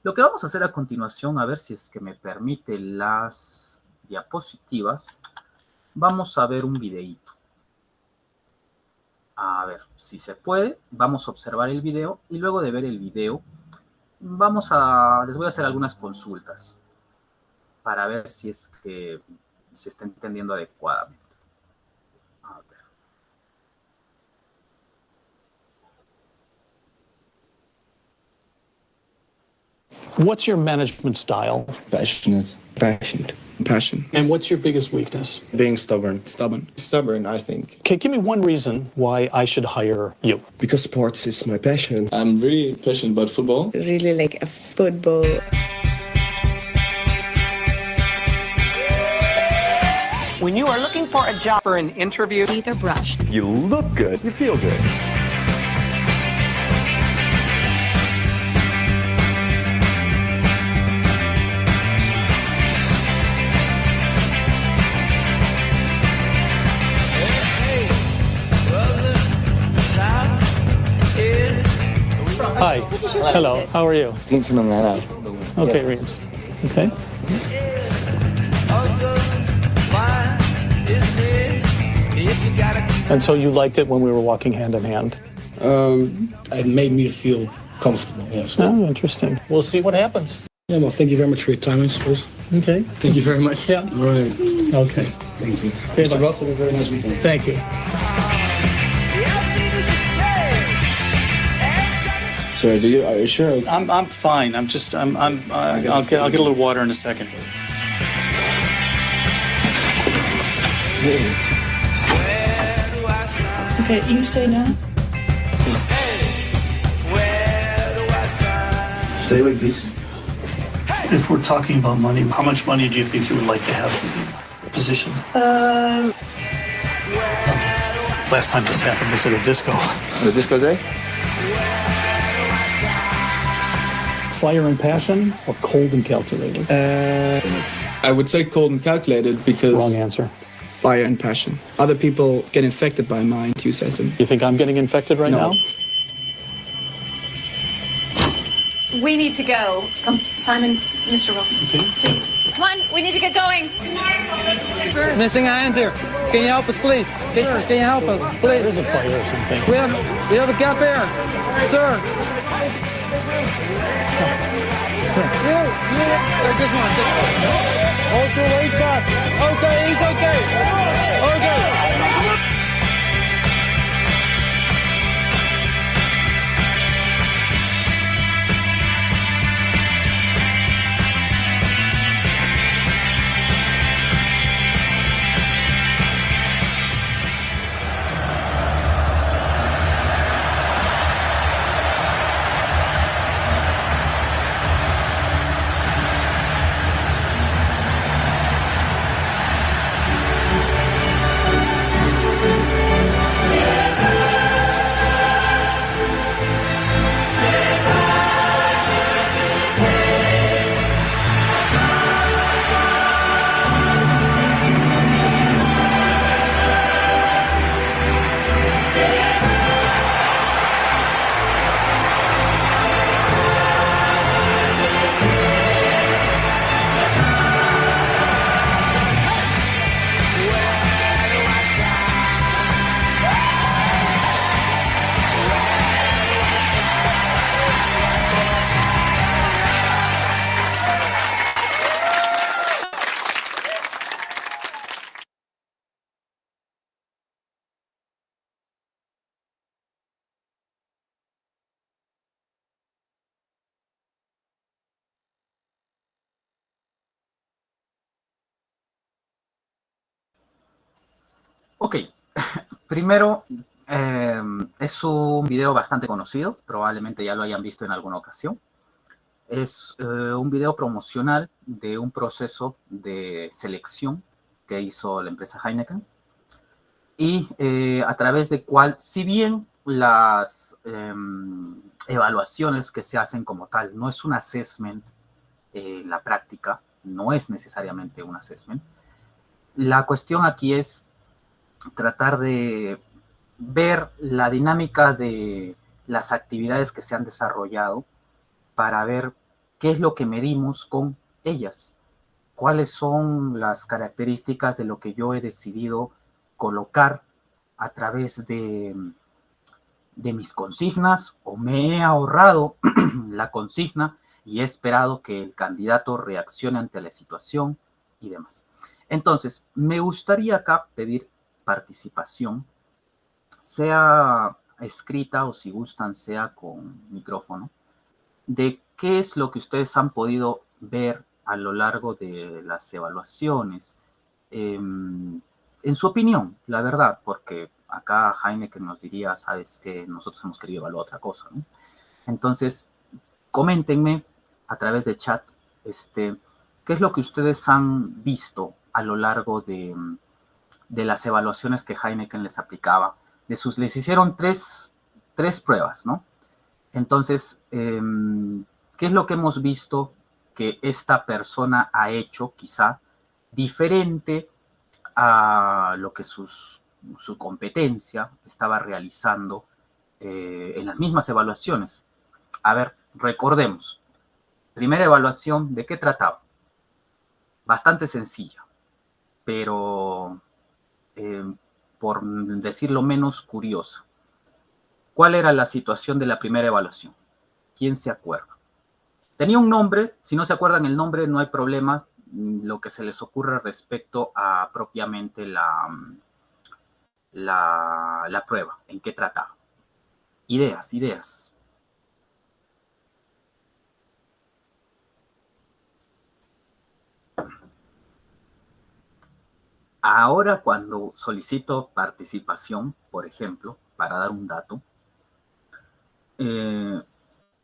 Lo que vamos a hacer a continuación, a ver si es que me permite las diapositivas, vamos a ver un videíto. A ver si se puede, vamos a observar el video y luego de ver el video, les voy a hacer algunas consultas para ver si es que se está entendiendo adecuadamente. A ver. What's your management style? Passionate. Passion. And what's your biggest weakness? Being stubborn. Stubborn, I think. Okay, give me one reason why I should hire you. Because sports is my passion. I'm really passionate about football. Really like a football. When you are looking for a job for an interview, Teeth are brushed. You look good, you feel good. Hi. Hello. How are you? Links from that out. Okay, Reens. Okay. And so you liked it when we were walking hand in hand? It made me feel comfortable, yes. Oh, interesting. We'll see what happens. Yeah, well, thank you very much for your time, I suppose. Okay. Thank you very much. Yeah. All right. Okay. Thank you. Okay, Mr. bye. Russell, have a very nice weekend. Thank you. Sir, are you sure? I'm fine. I'll get a little water in a second. Okay, you say no? Stay away, please. If we're talking about money, how much money do you think you would like to have for the position? Last time this happened was at a disco. The disco day? Fire and passion or cold and calculated? I would say cold and calculated because Wrong answer. fire and passion. Other people get infected by my enthusiasm. You think I'm getting infected right No. now? We need to go. Come, Simon, Mr. Ross, please. Come on, we need to get going. Missing a hand here. Can you help us, please? Sir, can you help us, please? There's a fire or something. We have a gap here, sir. This one. Okay, wait back. Okay, he's okay. Okay. Ok, primero, es un video bastante conocido, probablemente ya lo hayan visto en alguna ocasión. Es un video promocional de un proceso de selección que hizo la empresa Heineken y a través del cual, si bien las evaluaciones que se hacen como tal no es un assessment, la práctica no es necesariamente un assessment, la cuestión aquí es tratar de ver la dinámica de las actividades que se han desarrollado para ver qué es lo que medimos con ellas, cuáles son las características de lo que yo he decidido colocar a través de mis consignas, o me he ahorrado la consigna y he esperado que el candidato reaccione ante la situación y demás. Entonces, me gustaría acá pedir participación, sea escrita o si gustan, sea con micrófono, de qué es lo que ustedes han podido ver a lo largo de las evaluaciones, en su opinión, la verdad, porque acá Jaime que nos diría, sabes que nosotros hemos querido evaluar otra cosa, ¿no? Entonces, coméntenme a través de chat, qué es lo que ustedes han visto a lo largo de las evaluaciones que Heineken les aplicaba. Les hicieron tres pruebas, ¿no? Entonces, ¿qué es lo que hemos visto que esta persona ha hecho, quizá, diferente a lo que su competencia estaba realizando en las mismas evaluaciones? A ver, recordemos. Primera evaluación, ¿de qué trataba? Bastante sencilla, pero por decirlo menos, curiosa. ¿Cuál era la situación de la primera evaluación? ¿Quién se acuerda? Tenía un nombre, si no se acuerdan el nombre no hay problema, lo que se les ocurra respecto a propiamente la prueba, en qué trataba. Ideas. Ahora cuando solicito participación, por ejemplo, para dar un dato,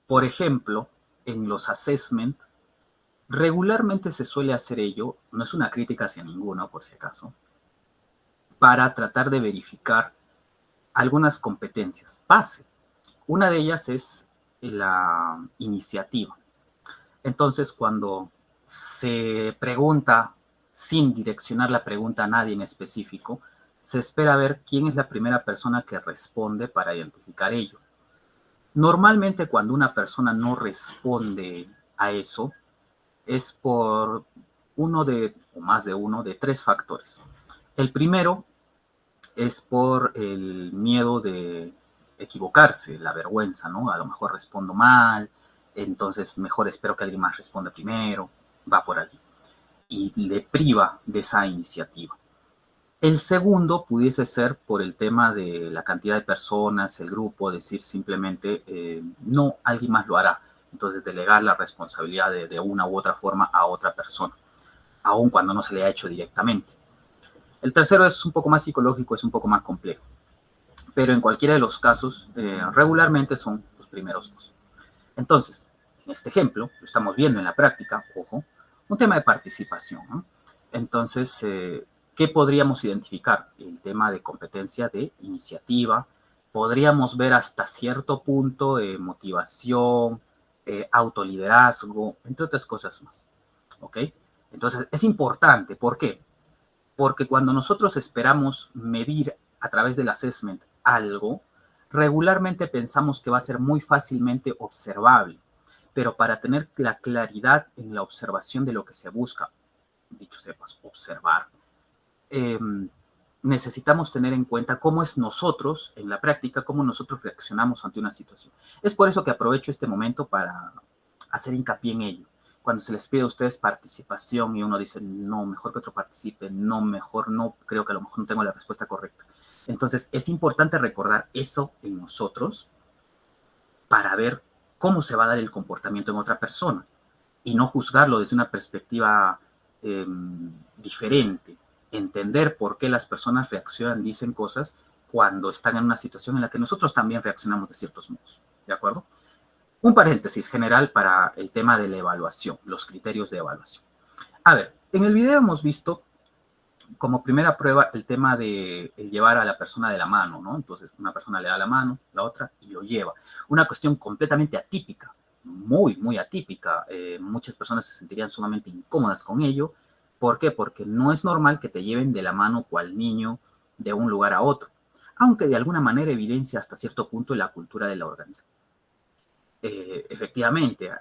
por ejemplo, en los assessment, regularmente se suele hacer ello, no es una crítica hacia ninguno, por si acaso, para tratar de verificar algunas competencias base. Una de ellas es la iniciativa. Entonces, cuando se pregunta, sin direccionar la pregunta a nadie en específico, se espera ver quién es la primera persona que responde para identificar ello. Normalmente cuando una persona no responde a eso, es por o más de uno de tres factores. El primero es por el miedo de equivocarse, la vergüenza, ¿no? A lo mejor respondo mal, entonces mejor espero que alguien más responda primero, va por allí. Y le priva de esa iniciativa. El segundo pudiese ser por el tema de la cantidad de personas, el grupo, decir simplemente, no, alguien más lo hará. Entonces delegar la responsabilidad de una u otra forma a otra persona, aun cuando no se le ha hecho directamente. El tercero es un poco más psicológico, es un poco más complejo. Pero en cualquiera de los casos, regularmente son los primeros dos. Entonces, en este ejemplo, lo estamos viendo en la práctica, ojo, un tema de participación, ¿no? Entonces, ¿qué podríamos identificar? El tema de competencia de iniciativa. Podríamos ver hasta cierto punto motivación, autoliderazgo, entre otras cosas más. ¿Ok? Entonces, es importante. ¿Por qué? Porque cuando nosotros esperamos medir a través del assessment algo, regularmente pensamos que va a ser muy fácilmente observable. Pero para tener la claridad en la observación de lo que se busca, dicho sepas, observar, necesitamos tener en cuenta cómo es nosotros, en la práctica, cómo nosotros reaccionamos ante una situación. Es por eso que aprovecho este momento para hacer hincapié en ello. Cuando se les pide a ustedes participación y uno dice, no, mejor que otro participe, no, mejor no, creo que a lo mejor no tengo la respuesta correcta. Entonces, es importante recordar eso en nosotros para ver cómo se va a dar el comportamiento en otra persona y no juzgarlo desde una perspectiva diferente. Entender por qué las personas reaccionan, dicen cosas cuando están en una situación en la que nosotros también reaccionamos de ciertos modos. ¿De acuerdo? Un paréntesis general para el tema de la evaluación, los criterios de evaluación. A ver, en el video hemos visto como primera prueba el tema de llevar a la persona de la mano, ¿no? Entonces, una persona le da la mano, la otra, y lo lleva. Una cuestión completamente atípica, muy, muy atípica. Muchas personas se sentirían sumamente incómodas con ello. ¿Por qué? Porque no es normal que te lleven de la mano cual niño de un lugar a otro, aunque de alguna manera evidencia hasta cierto punto la cultura de la organización. Efectivamente,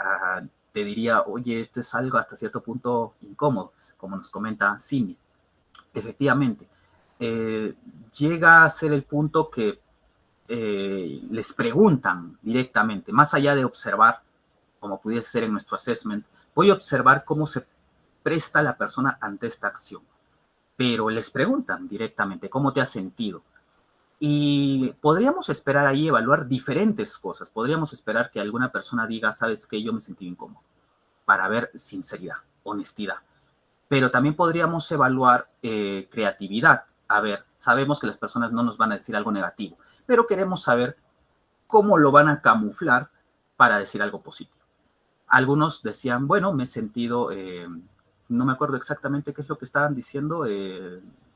te diría, oye, esto es algo hasta cierto punto incómodo, como nos comenta Cindy. Efectivamente, llega a ser el punto que les preguntan directamente, más allá de observar, como pudiese ser en nuestro assessment, voy a observar cómo se presta la persona ante esta acción, pero les preguntan directamente, ¿cómo te has sentido? Y podríamos esperar ahí evaluar diferentes cosas. Podríamos esperar que alguna persona diga, ¿sabes qué? Yo me sentí incómodo, para ver sinceridad, honestidad. Pero también podríamos evaluar creatividad. A ver, sabemos que las personas no nos van a decir algo negativo, pero queremos saber cómo lo van a camuflar para decir algo positivo. Algunos decían, bueno, me he sentido, no me acuerdo exactamente qué es lo que estaban diciendo,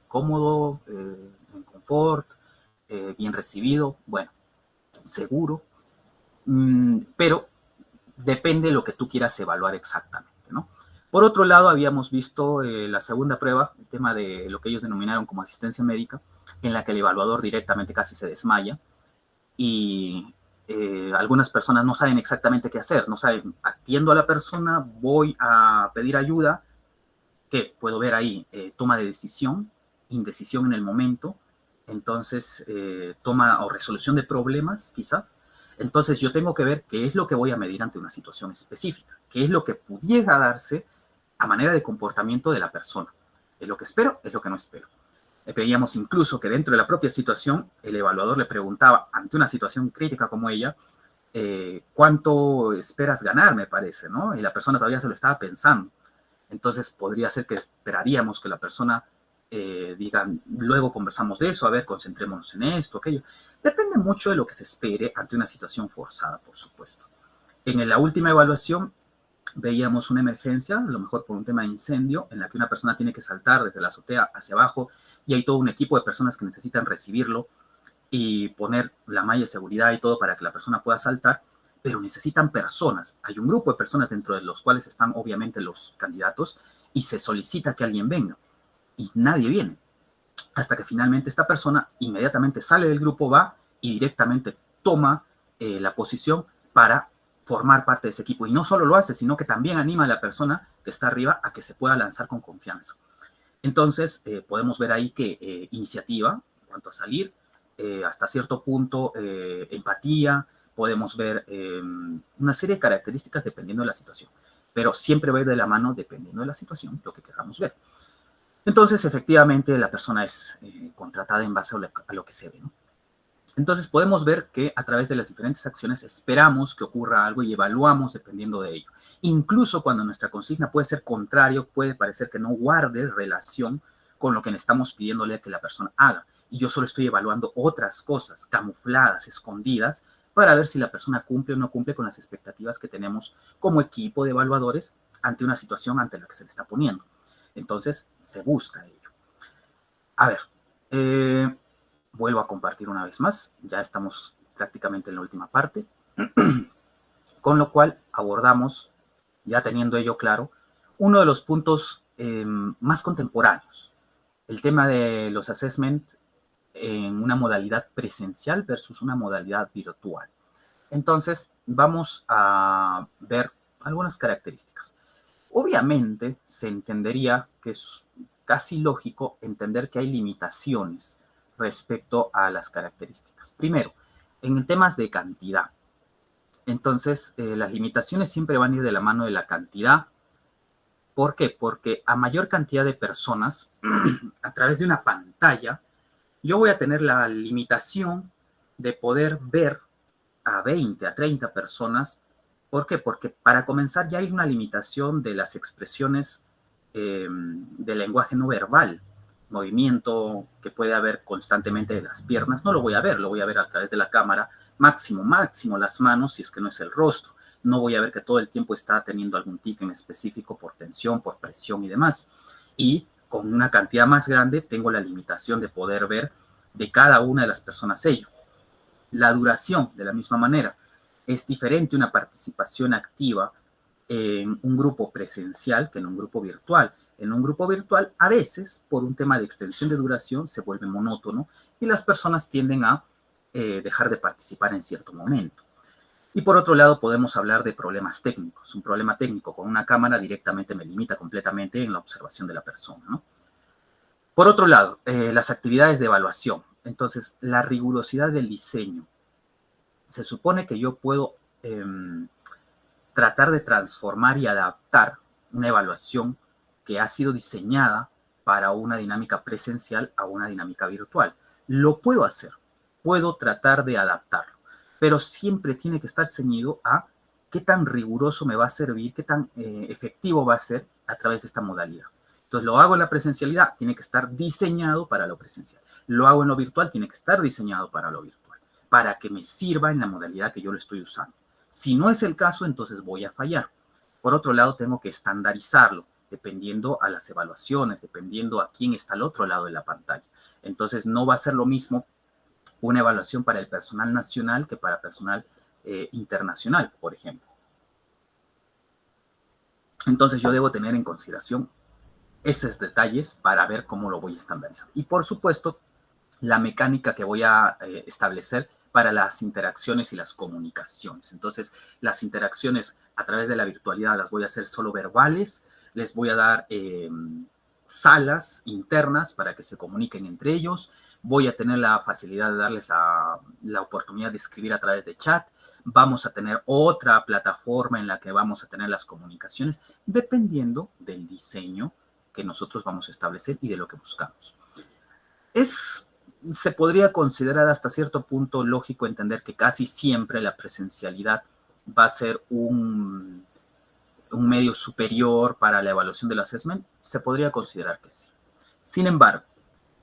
cómodo, en confort, bien recibido, bueno, seguro, pero depende de lo que tú quieras evaluar exactamente, ¿no? Por otro lado, habíamos visto la segunda prueba, el tema de lo que ellos denominaron como asistencia médica, en la que el evaluador directamente casi se desmaya y algunas personas no saben exactamente qué hacer, no saben, atiendo a la persona, voy a pedir ayuda, ¿qué puedo ver ahí? Toma de decisión, indecisión en el momento, entonces toma o resolución de problemas, quizás. Entonces yo tengo que ver qué es lo que voy a medir ante una situación específica, qué es lo que pudiera darse a manera de comportamiento de la persona. ¿Es lo que espero? ¿Es lo que no espero? Veíamos incluso que dentro de la propia situación, el evaluador le preguntaba, ante una situación crítica como ella, ¿cuánto esperas ganar, me parece, ¿no? Y la persona todavía se lo estaba pensando. Entonces podría ser que esperaríamos que la persona digan, luego conversamos de eso, a ver, concentrémonos en esto, aquello. Depende mucho de lo que se espere ante una situación forzada, por supuesto. En la última evaluación veíamos una emergencia, a lo mejor por un tema de incendio, en la que una persona tiene que saltar desde la azotea hacia abajo y hay todo un equipo de personas que necesitan recibirlo y poner la malla de seguridad y todo para que la persona pueda saltar, pero necesitan personas. Hay un grupo de personas dentro de los cuales están obviamente los candidatos y se solicita que alguien venga. Y nadie viene, hasta que finalmente esta persona inmediatamente sale del grupo, va y directamente toma la posición para formar parte de ese equipo. Y no solo lo hace, sino que también anima a la persona que está arriba a que se pueda lanzar con confianza. Entonces, podemos ver ahí que iniciativa, en cuanto a salir, hasta cierto punto, empatía, podemos ver una serie de características dependiendo de la situación, pero siempre va a ir de la mano dependiendo de la situación, lo que queramos ver. Entonces, efectivamente, la persona es contratada en base a lo que se ve, ¿no? Entonces, podemos ver que a través de las diferentes acciones esperamos que ocurra algo y evaluamos dependiendo de ello. Incluso cuando nuestra consigna puede ser contrario, puede parecer que no guarde relación con lo que le estamos pidiéndole que la persona haga. Y yo solo estoy evaluando otras cosas camufladas, escondidas, para ver si la persona cumple o no cumple con las expectativas que tenemos como equipo de evaluadores ante una situación ante la que se le está poniendo. Entonces, se busca ello. A ver, vuelvo a compartir una vez más. Ya estamos prácticamente en la última parte. Con lo cual, abordamos, ya teniendo ello claro, uno de los puntos más contemporáneos. El tema de los assessment en una modalidad presencial versus una modalidad virtual. Entonces, vamos a ver algunas características. Obviamente, se entendería que es casi lógico entender que hay limitaciones respecto a las características. Primero, en el tema de cantidad. Entonces, las limitaciones siempre van a ir de la mano de la cantidad. ¿Por qué? Porque a mayor cantidad de personas, a través de una pantalla, yo voy a tener la limitación de poder ver a 20, a 30 personas. ¿Por qué? Porque para comenzar ya hay una limitación de las expresiones del lenguaje no verbal. Movimiento que puede haber constantemente de las piernas, no lo voy a ver, lo voy a ver a través de la cámara, máximo las manos, si es que no es el rostro. No voy a ver que todo el tiempo está teniendo algún tic en específico por tensión, por presión y demás. Y con una cantidad más grande tengo la limitación de poder ver de cada una de las personas ello. La duración, de la misma manera, es diferente una participación activa en un grupo presencial que en un grupo virtual. En un grupo virtual, a veces, por un tema de extensión de duración, se vuelve monótono y las personas tienden a dejar de participar en cierto momento. Y por otro lado, podemos hablar de problemas técnicos. Un problema técnico con una cámara directamente me limita completamente en la observación de la persona, ¿no? Por otro lado, las actividades de evaluación. Entonces, la rigurosidad del diseño. Se supone que yo puedo tratar de transformar y adaptar una evaluación que ha sido diseñada para una dinámica presencial a una dinámica virtual. Lo puedo hacer, puedo tratar de adaptarlo, pero siempre tiene que estar ceñido a qué tan riguroso me va a servir, qué tan efectivo va a ser a través de esta modalidad. Entonces, lo hago en la presencialidad, tiene que estar diseñado para lo presencial. Lo hago en lo virtual, tiene que estar diseñado para lo virtual, para que me sirva en la modalidad que yo lo estoy usando. Si no es el caso, entonces voy a fallar. Por otro lado, tengo que estandarizarlo, dependiendo a las evaluaciones, dependiendo a quién está al otro lado de la pantalla. Entonces, no va a ser lo mismo una evaluación para el personal nacional que para personal internacional, por ejemplo. Entonces, yo debo tener en consideración esos detalles para ver cómo lo voy a estandarizar. Y, por supuesto, la mecánica que voy a establecer para las interacciones y las comunicaciones. Entonces, las interacciones a través de la virtualidad las voy a hacer solo verbales, les voy a dar salas internas para que se comuniquen entre ellos, voy a tener la facilidad de darles la oportunidad de escribir a través de chat, vamos a tener otra plataforma en la que vamos a tener las comunicaciones, dependiendo del diseño que nosotros vamos a establecer y de lo que buscamos. Se podría considerar hasta cierto punto lógico entender que casi siempre la presencialidad va a ser un medio superior para la evaluación del assessment. Se podría considerar que sí. Sin embargo,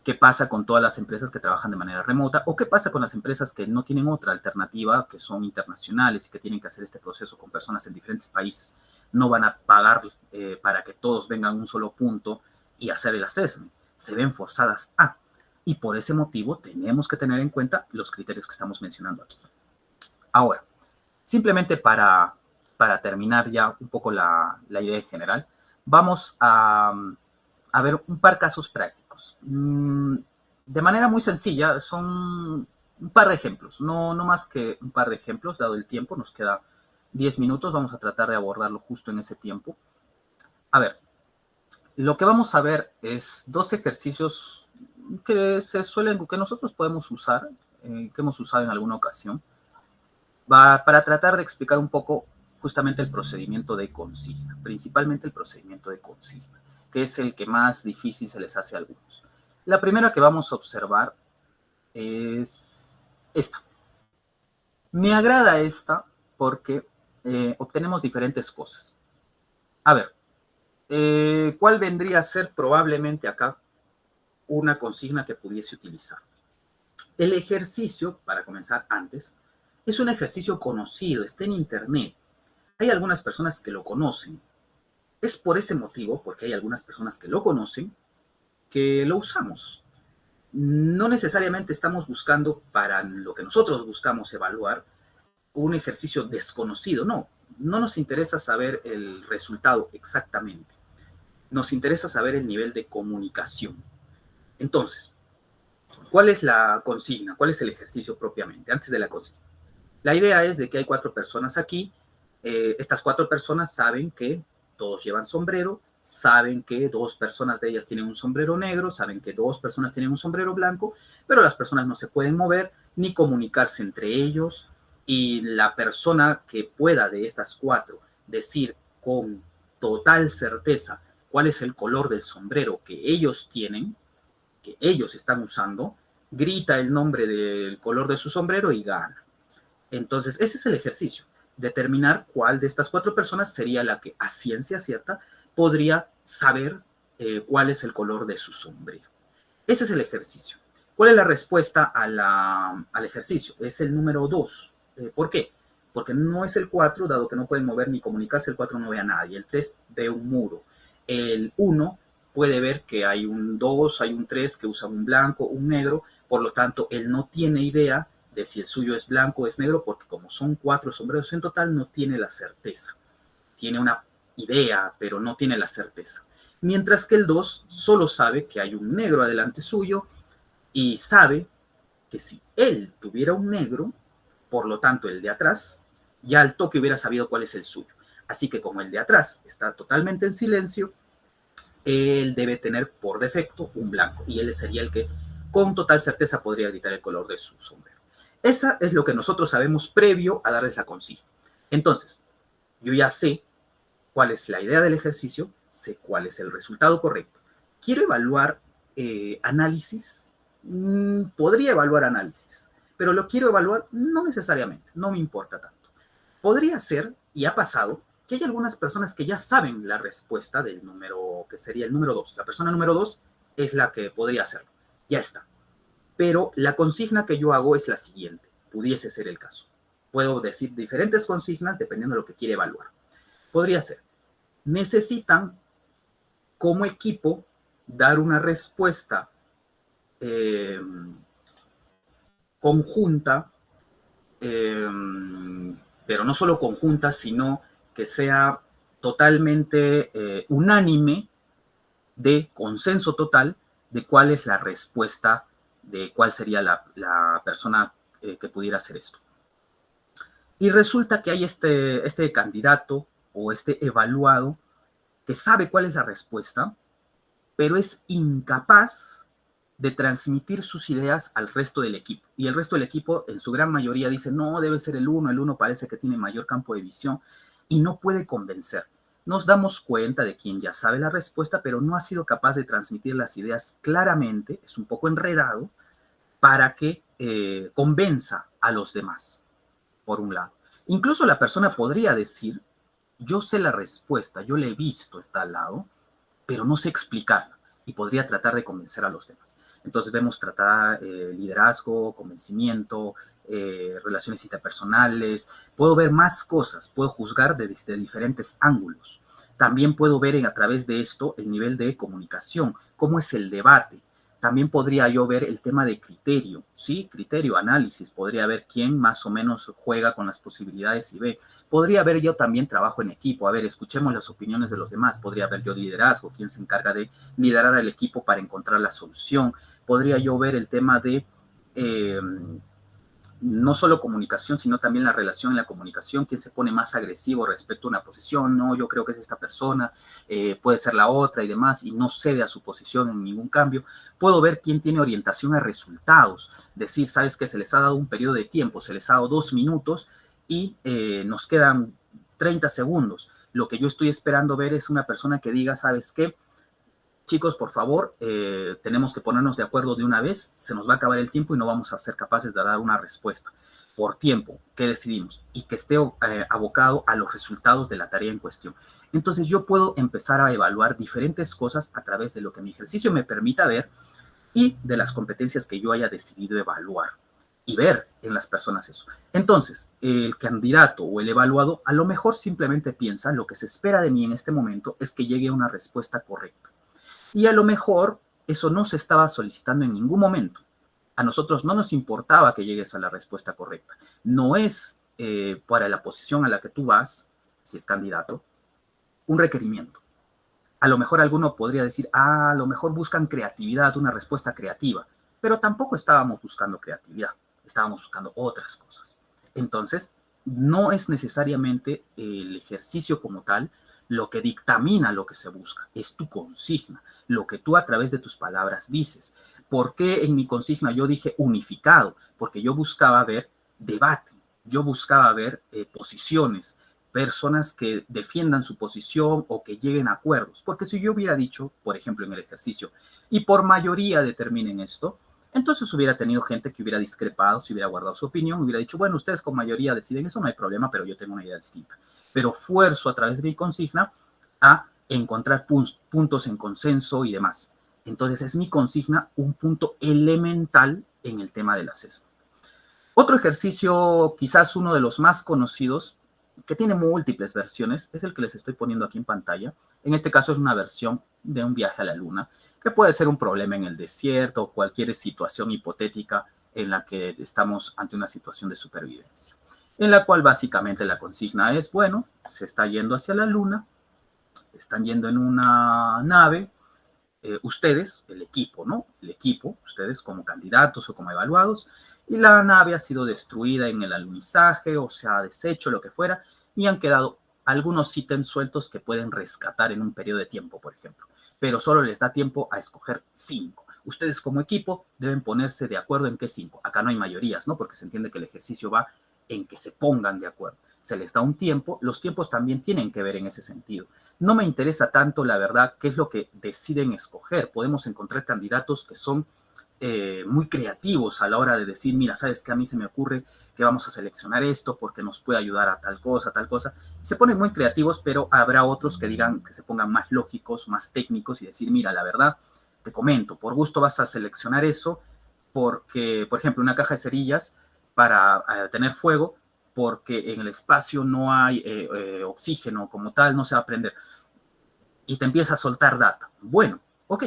¿qué pasa con todas las empresas que trabajan de manera remota? ¿O qué pasa con las empresas que no tienen otra alternativa, que son internacionales y que tienen que hacer este proceso con personas en diferentes países? No van a pagar para que todos vengan a un solo punto y hacer el assessment. Se ven forzadas a. Y por ese motivo tenemos que tener en cuenta los criterios que estamos mencionando aquí. Ahora, simplemente para terminar ya un poco la idea en general, vamos a ver un par de casos prácticos. De manera muy sencilla, son un par de ejemplos, no más que un par de ejemplos, dado el tiempo, nos queda 10 minutos, vamos a tratar de abordarlo justo en ese tiempo. A ver, lo que vamos a ver es dos ejercicios que nosotros podemos usar, que hemos usado en alguna ocasión, para tratar de explicar un poco justamente el procedimiento de consigna, principalmente el procedimiento de consigna, que es el que más difícil se les hace a algunos. La primera que vamos a observar es esta. Me agrada esta porque obtenemos diferentes cosas. A ver, ¿cuál vendría a ser probablemente acá una consigna que pudiese utilizar? El ejercicio, para comenzar antes, es un ejercicio conocido, está en internet. Hay algunas personas que lo conocen. Es por ese motivo, porque hay algunas personas que lo conocen, que lo usamos. No necesariamente estamos buscando, para lo que nosotros buscamos evaluar, un ejercicio desconocido. No nos interesa saber el resultado exactamente. Nos interesa saber el nivel de comunicación. Entonces, ¿cuál es la consigna? ¿Cuál es el ejercicio propiamente? Antes de la consigna. La idea es de que hay 4 personas aquí. Estas 4 personas saben que todos llevan sombrero, saben que 2 personas de ellas tienen un sombrero negro, saben que 2 personas tienen un sombrero blanco, pero las personas no se pueden mover ni comunicarse entre ellos, y la persona que pueda de estas 4 decir con total certeza cuál es el color del sombrero que ellos tienen, que ellos están usando, grita el nombre del color de su sombrero y gana. Entonces, ese es el ejercicio. Determinar cuál de estas 4 personas sería la que a ciencia cierta podría saber cuál es el color de su sombrero. Ese es el ejercicio. ¿Cuál es la respuesta al ejercicio? Es el número 2. ¿Por qué? Porque no es el 4, dado que no pueden mover ni comunicarse, el 4 no ve a nadie. El 3 ve un muro. El 1 puede ver que hay un 2, hay un 3 que usa un blanco, un negro, por lo tanto, él no tiene idea de si el suyo es blanco o es negro, porque como son 4 sombreros en total, no tiene la certeza. Tiene una idea, pero no tiene la certeza. Mientras que el 2 solo sabe que hay un negro adelante suyo y sabe que si él tuviera un negro, por lo tanto el de atrás, ya al toque hubiera sabido cuál es el suyo. Así que como el de atrás está totalmente en silencio, él debe tener por defecto un blanco y él sería el que con total certeza podría gritar el color de su sombrero. Esa es lo que nosotros sabemos previo a darles la consigna. Entonces, yo ya sé cuál es la idea del ejercicio, sé cuál es el resultado correcto. ¿Quiero evaluar análisis? Podría evaluar análisis, pero lo quiero evaluar no necesariamente, no me importa tanto. Podría ser, y ha pasado, que hay algunas personas que ya saben la respuesta del número, que sería el número 2. La persona número 2 es la que podría hacerlo. Ya está. Pero la consigna que yo hago es la siguiente. Pudiese ser el caso. Puedo decir diferentes consignas dependiendo de lo que quiere evaluar. Podría ser, necesitan como equipo dar una respuesta conjunta, pero no solo conjunta, sino que sea totalmente unánime, de consenso total, de cuál es la respuesta, de cuál sería la persona que pudiera hacer esto. Y resulta que hay este candidato o este evaluado que sabe cuál es la respuesta, pero es incapaz de transmitir sus ideas al resto del equipo. Y el resto del equipo, en su gran mayoría, dice, no, debe ser el 1 parece que tiene mayor campo de visión, y no puede convencer. Nos damos cuenta de quien ya sabe la respuesta, pero no ha sido capaz de transmitir las ideas claramente, es un poco enredado, para que convenza a los demás, por un lado. Incluso la persona podría decir, yo sé la respuesta, yo la he visto en tal lado, pero no sé explicarla, y podría tratar de convencer a los demás. Entonces vemos tratar liderazgo, convencimiento, relaciones interpersonales, puedo ver más cosas, puedo juzgar desde diferentes ángulos. También puedo ver a través de esto el nivel de comunicación, cómo es el debate. También podría yo ver el tema de criterio, ¿sí? Criterio, análisis, podría ver quién más o menos juega con las posibilidades y ve. Podría ver yo también trabajo en equipo, a ver, escuchemos las opiniones de los demás. Podría ver yo liderazgo, quién se encarga de liderar al equipo para encontrar la solución. Podría yo ver el tema de no solo comunicación, sino también la relación en la comunicación, quién se pone más agresivo respecto a una posición, no, yo creo que es esta persona, puede ser la otra y demás, y no cede a su posición en ningún cambio. Puedo ver quién tiene orientación a resultados, decir, sabes que se les ha dado un periodo de tiempo, se les ha dado 2 minutos y nos quedan 30 segundos. Lo que yo estoy esperando ver es una persona que diga, ¿sabes qué? Chicos, por favor, tenemos que ponernos de acuerdo de una vez, se nos va a acabar el tiempo y no vamos a ser capaces de dar una respuesta. Por tiempo, ¿qué decidimos? Y que esté abocado a los resultados de la tarea en cuestión. Entonces yo puedo empezar a evaluar diferentes cosas a través de lo que mi ejercicio me permita ver y de las competencias que yo haya decidido evaluar y ver en las personas eso. Entonces, el candidato o el evaluado a lo mejor simplemente piensa, lo que se espera de mí en este momento es que llegue a una respuesta correcta. Y a lo mejor eso no se estaba solicitando en ningún momento. A nosotros no nos importaba que llegues a la respuesta correcta. No es para la posición a la que tú vas, si es candidato, un requerimiento. A lo mejor alguno podría decir, a lo mejor buscan creatividad, una respuesta creativa. Pero tampoco estábamos buscando creatividad, estábamos buscando otras cosas. Entonces, no es necesariamente el ejercicio como tal lo que dictamina lo que se busca, es tu consigna, lo que tú a través de tus palabras dices. ¿Por qué en mi consigna yo dije unificado? Porque yo buscaba ver debate, yo buscaba ver posiciones, personas que defiendan su posición o que lleguen a acuerdos. Porque si yo hubiera dicho, por ejemplo, en el ejercicio, y por mayoría determinen esto, entonces hubiera tenido gente que hubiera discrepado, se hubiera guardado su opinión, hubiera dicho, bueno, ustedes con mayoría deciden eso, no hay problema, pero yo tengo una idea distinta. Pero fuerzo a través de mi consigna a encontrar puntos en consenso y demás. Entonces es mi consigna un punto elemental en el tema del assessment. Otro ejercicio, quizás uno de los más conocidos, que tiene múltiples versiones, es el que les estoy poniendo aquí en pantalla. En este caso es una versión de un viaje a la luna, que puede ser un problema en el desierto o cualquier situación hipotética en la que estamos ante una situación de supervivencia, en la cual básicamente la consigna es, bueno, se está yendo hacia la luna, están yendo en una nave, ustedes, el equipo, ¿no? El equipo, ustedes como candidatos o como evaluados, y la nave ha sido destruida en el alunizaje o se ha deshecho, lo que fuera, y han quedado algunos ítems sueltos que pueden rescatar en un periodo de tiempo, por ejemplo, pero solo les da tiempo a escoger 5. Ustedes como equipo deben ponerse de acuerdo en qué 5. Acá no hay mayorías, ¿no? Porque se entiende que el ejercicio va en que se pongan de acuerdo. Se les da un tiempo, los tiempos también tienen que ver en ese sentido. No me interesa tanto, la verdad, qué es lo que deciden escoger. Podemos encontrar candidatos que son muy creativos a la hora de decir, mira, ¿sabes qué? A mí se me ocurre que vamos a seleccionar esto porque nos puede ayudar a tal cosa, tal cosa. Se ponen muy creativos, pero habrá otros que digan, que se pongan más lógicos, más técnicos y decir, mira, la verdad, te comento, por gusto vas a seleccionar eso porque, por ejemplo, una caja de cerillas para tener fuego, porque en el espacio no hay oxígeno como tal, no se va a prender. Y te empieza a soltar data. Bueno, ok.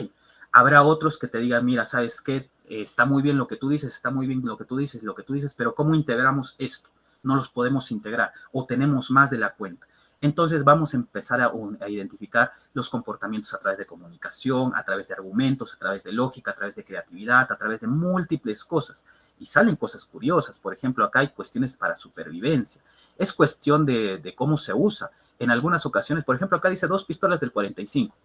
Habrá otros que te digan, mira, ¿sabes qué? Está muy bien lo que tú dices, está muy bien lo que tú dices, pero ¿cómo integramos esto? No los podemos integrar o tenemos más de la cuenta. Entonces vamos a empezar a identificar los comportamientos a través de comunicación, a través de argumentos, a través de lógica, a través de creatividad, a través de múltiples cosas. Y salen cosas curiosas. Por ejemplo, acá hay cuestiones para supervivencia. Es cuestión de cómo se usa. En algunas ocasiones, por ejemplo, acá dice 2 pistolas del 45.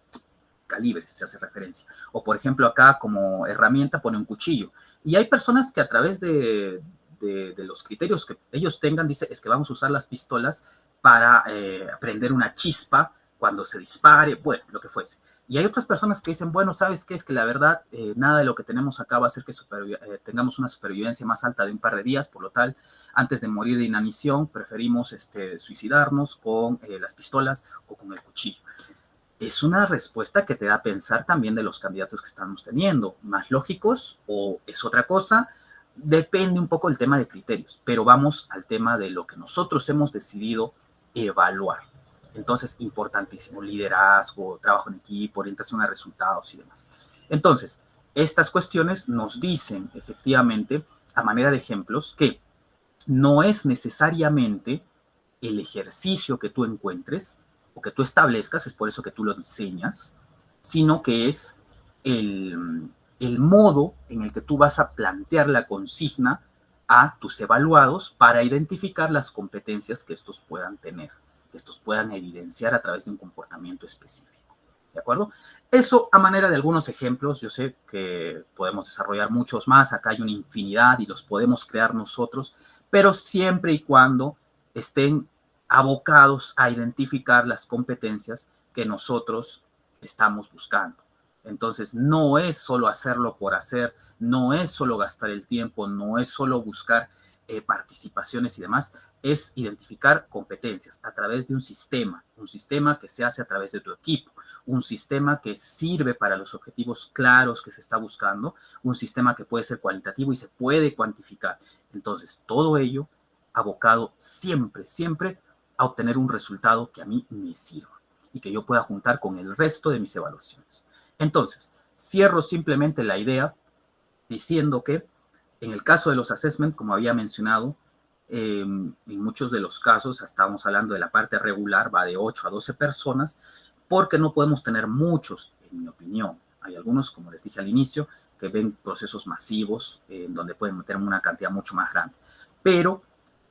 Calibres, se hace referencia. O, por ejemplo, acá como herramienta pone un cuchillo. Y hay personas que a través de los criterios que ellos tengan, dice, es que vamos a usar las pistolas para prender una chispa cuando se dispare, bueno, lo que fuese. Y hay otras personas que dicen, bueno, ¿sabes qué? Es que la verdad, nada de lo que tenemos acá va a hacer que tengamos una supervivencia más alta de un par de días, por lo tal, antes de morir de inanición, preferimos suicidarnos con las pistolas o con el cuchillo. Es una respuesta que te da a pensar también de los candidatos que estamos teniendo, más lógicos o es otra cosa, depende un poco del tema de criterios, pero vamos al tema de lo que nosotros hemos decidido evaluar. Entonces, importantísimo, liderazgo, trabajo en equipo, orientación a resultados y demás. Entonces, estas cuestiones nos dicen efectivamente, a manera de ejemplos, que no es necesariamente el ejercicio que tú encuentres o que tú establezcas, es por eso que tú lo diseñas, sino que es el modo en el que tú vas a plantear la consigna a tus evaluados para identificar las competencias que estos puedan tener, que estos puedan evidenciar a través de un comportamiento específico. ¿De acuerdo? Eso a manera de algunos ejemplos. Yo sé que podemos desarrollar muchos más. Acá hay una infinidad y los podemos crear nosotros, pero siempre y cuando estén abocados a identificar las competencias que nosotros estamos buscando. Entonces, no es solo hacerlo por hacer, no es solo gastar el tiempo, no es solo buscar participaciones y demás, es identificar competencias a través de un sistema que se hace a través de tu equipo, un sistema que sirve para los objetivos claros que se está buscando, un sistema que puede ser cualitativo y se puede cuantificar. Entonces, todo ello abocado siempre, siempre a obtener un resultado que a mí me sirva y que yo pueda juntar con el resto de mis evaluaciones. Entonces, cierro simplemente la idea diciendo que en el caso de los assessment, como había mencionado, en muchos de los casos, estamos hablando de la parte regular, va de 8 a 12 personas, porque no podemos tener muchos, en mi opinión. Hay algunos, como les dije al inicio, que ven procesos masivos, donde pueden meter una cantidad mucho más grande, pero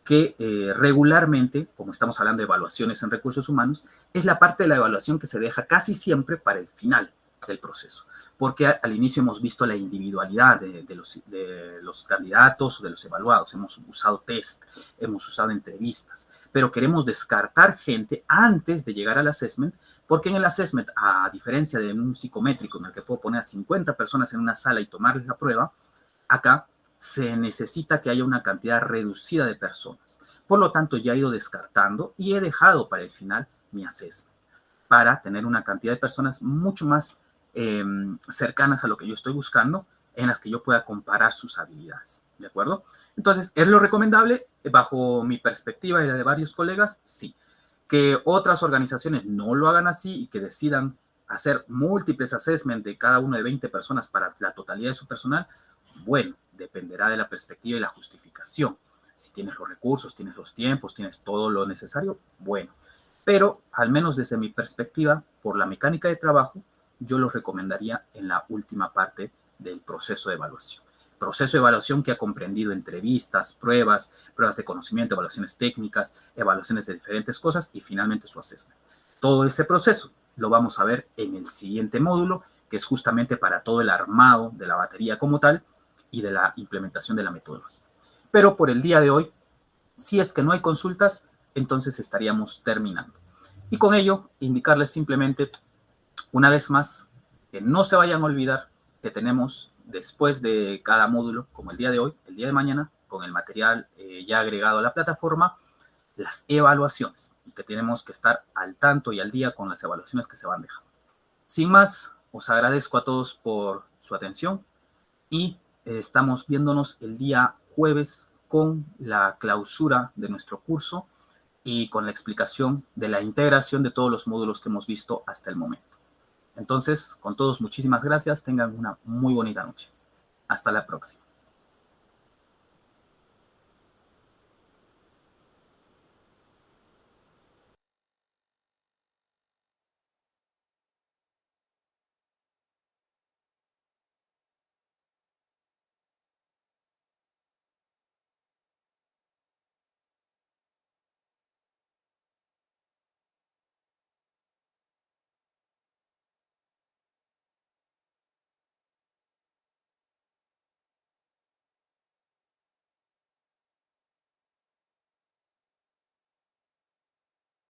que regularmente, como estamos hablando de evaluaciones en recursos humanos, es la parte de la evaluación que se deja casi siempre para el final del proceso, porque al inicio hemos visto la individualidad de los candidatos o de los evaluados, hemos usado test, hemos usado entrevistas, pero queremos descartar gente antes de llegar al assessment, porque en el assessment, a diferencia de un psicométrico en el que puedo poner a 50 personas en una sala y tomarles la prueba, acá se necesita que haya una cantidad reducida de personas. Por lo tanto, ya he ido descartando y he dejado para el final mi assessment, para tener una cantidad de personas mucho más cercanas a lo que yo estoy buscando, en las que yo pueda comparar sus habilidades, ¿de acuerdo? Entonces, ¿es lo recomendable? Bajo mi perspectiva y la de varios colegas, sí. Que otras organizaciones no lo hagan así y que decidan hacer múltiples assessment de cada uno de 20 personas para la totalidad de su personal, bueno, dependerá de la perspectiva y la justificación. Si tienes los recursos, tienes los tiempos, tienes todo lo necesario, bueno. Pero, al menos desde mi perspectiva, por la mecánica de trabajo, yo los recomendaría en la última parte del proceso de evaluación. Proceso de evaluación que ha comprendido entrevistas, pruebas de conocimiento, evaluaciones técnicas, evaluaciones de diferentes cosas y finalmente su assessment. Todo ese proceso lo vamos a ver en el siguiente módulo, que es justamente para todo el armado de la batería como tal y de la implementación de la metodología. Pero por el día de hoy, si es que no hay consultas, entonces estaríamos terminando. Y con ello, indicarles simplemente, una vez más, que no se vayan a olvidar que tenemos, después de cada módulo, como el día de hoy, el día de mañana, con el material ya agregado a la plataforma, las evaluaciones, y que tenemos que estar al tanto y al día con las evaluaciones que se van dejando. Sin más, os agradezco a todos por su atención y estamos viéndonos el día jueves con la clausura de nuestro curso y con la explicación de la integración de todos los módulos que hemos visto hasta el momento. Entonces, con todos, muchísimas gracias. Tengan una muy bonita noche. Hasta la próxima.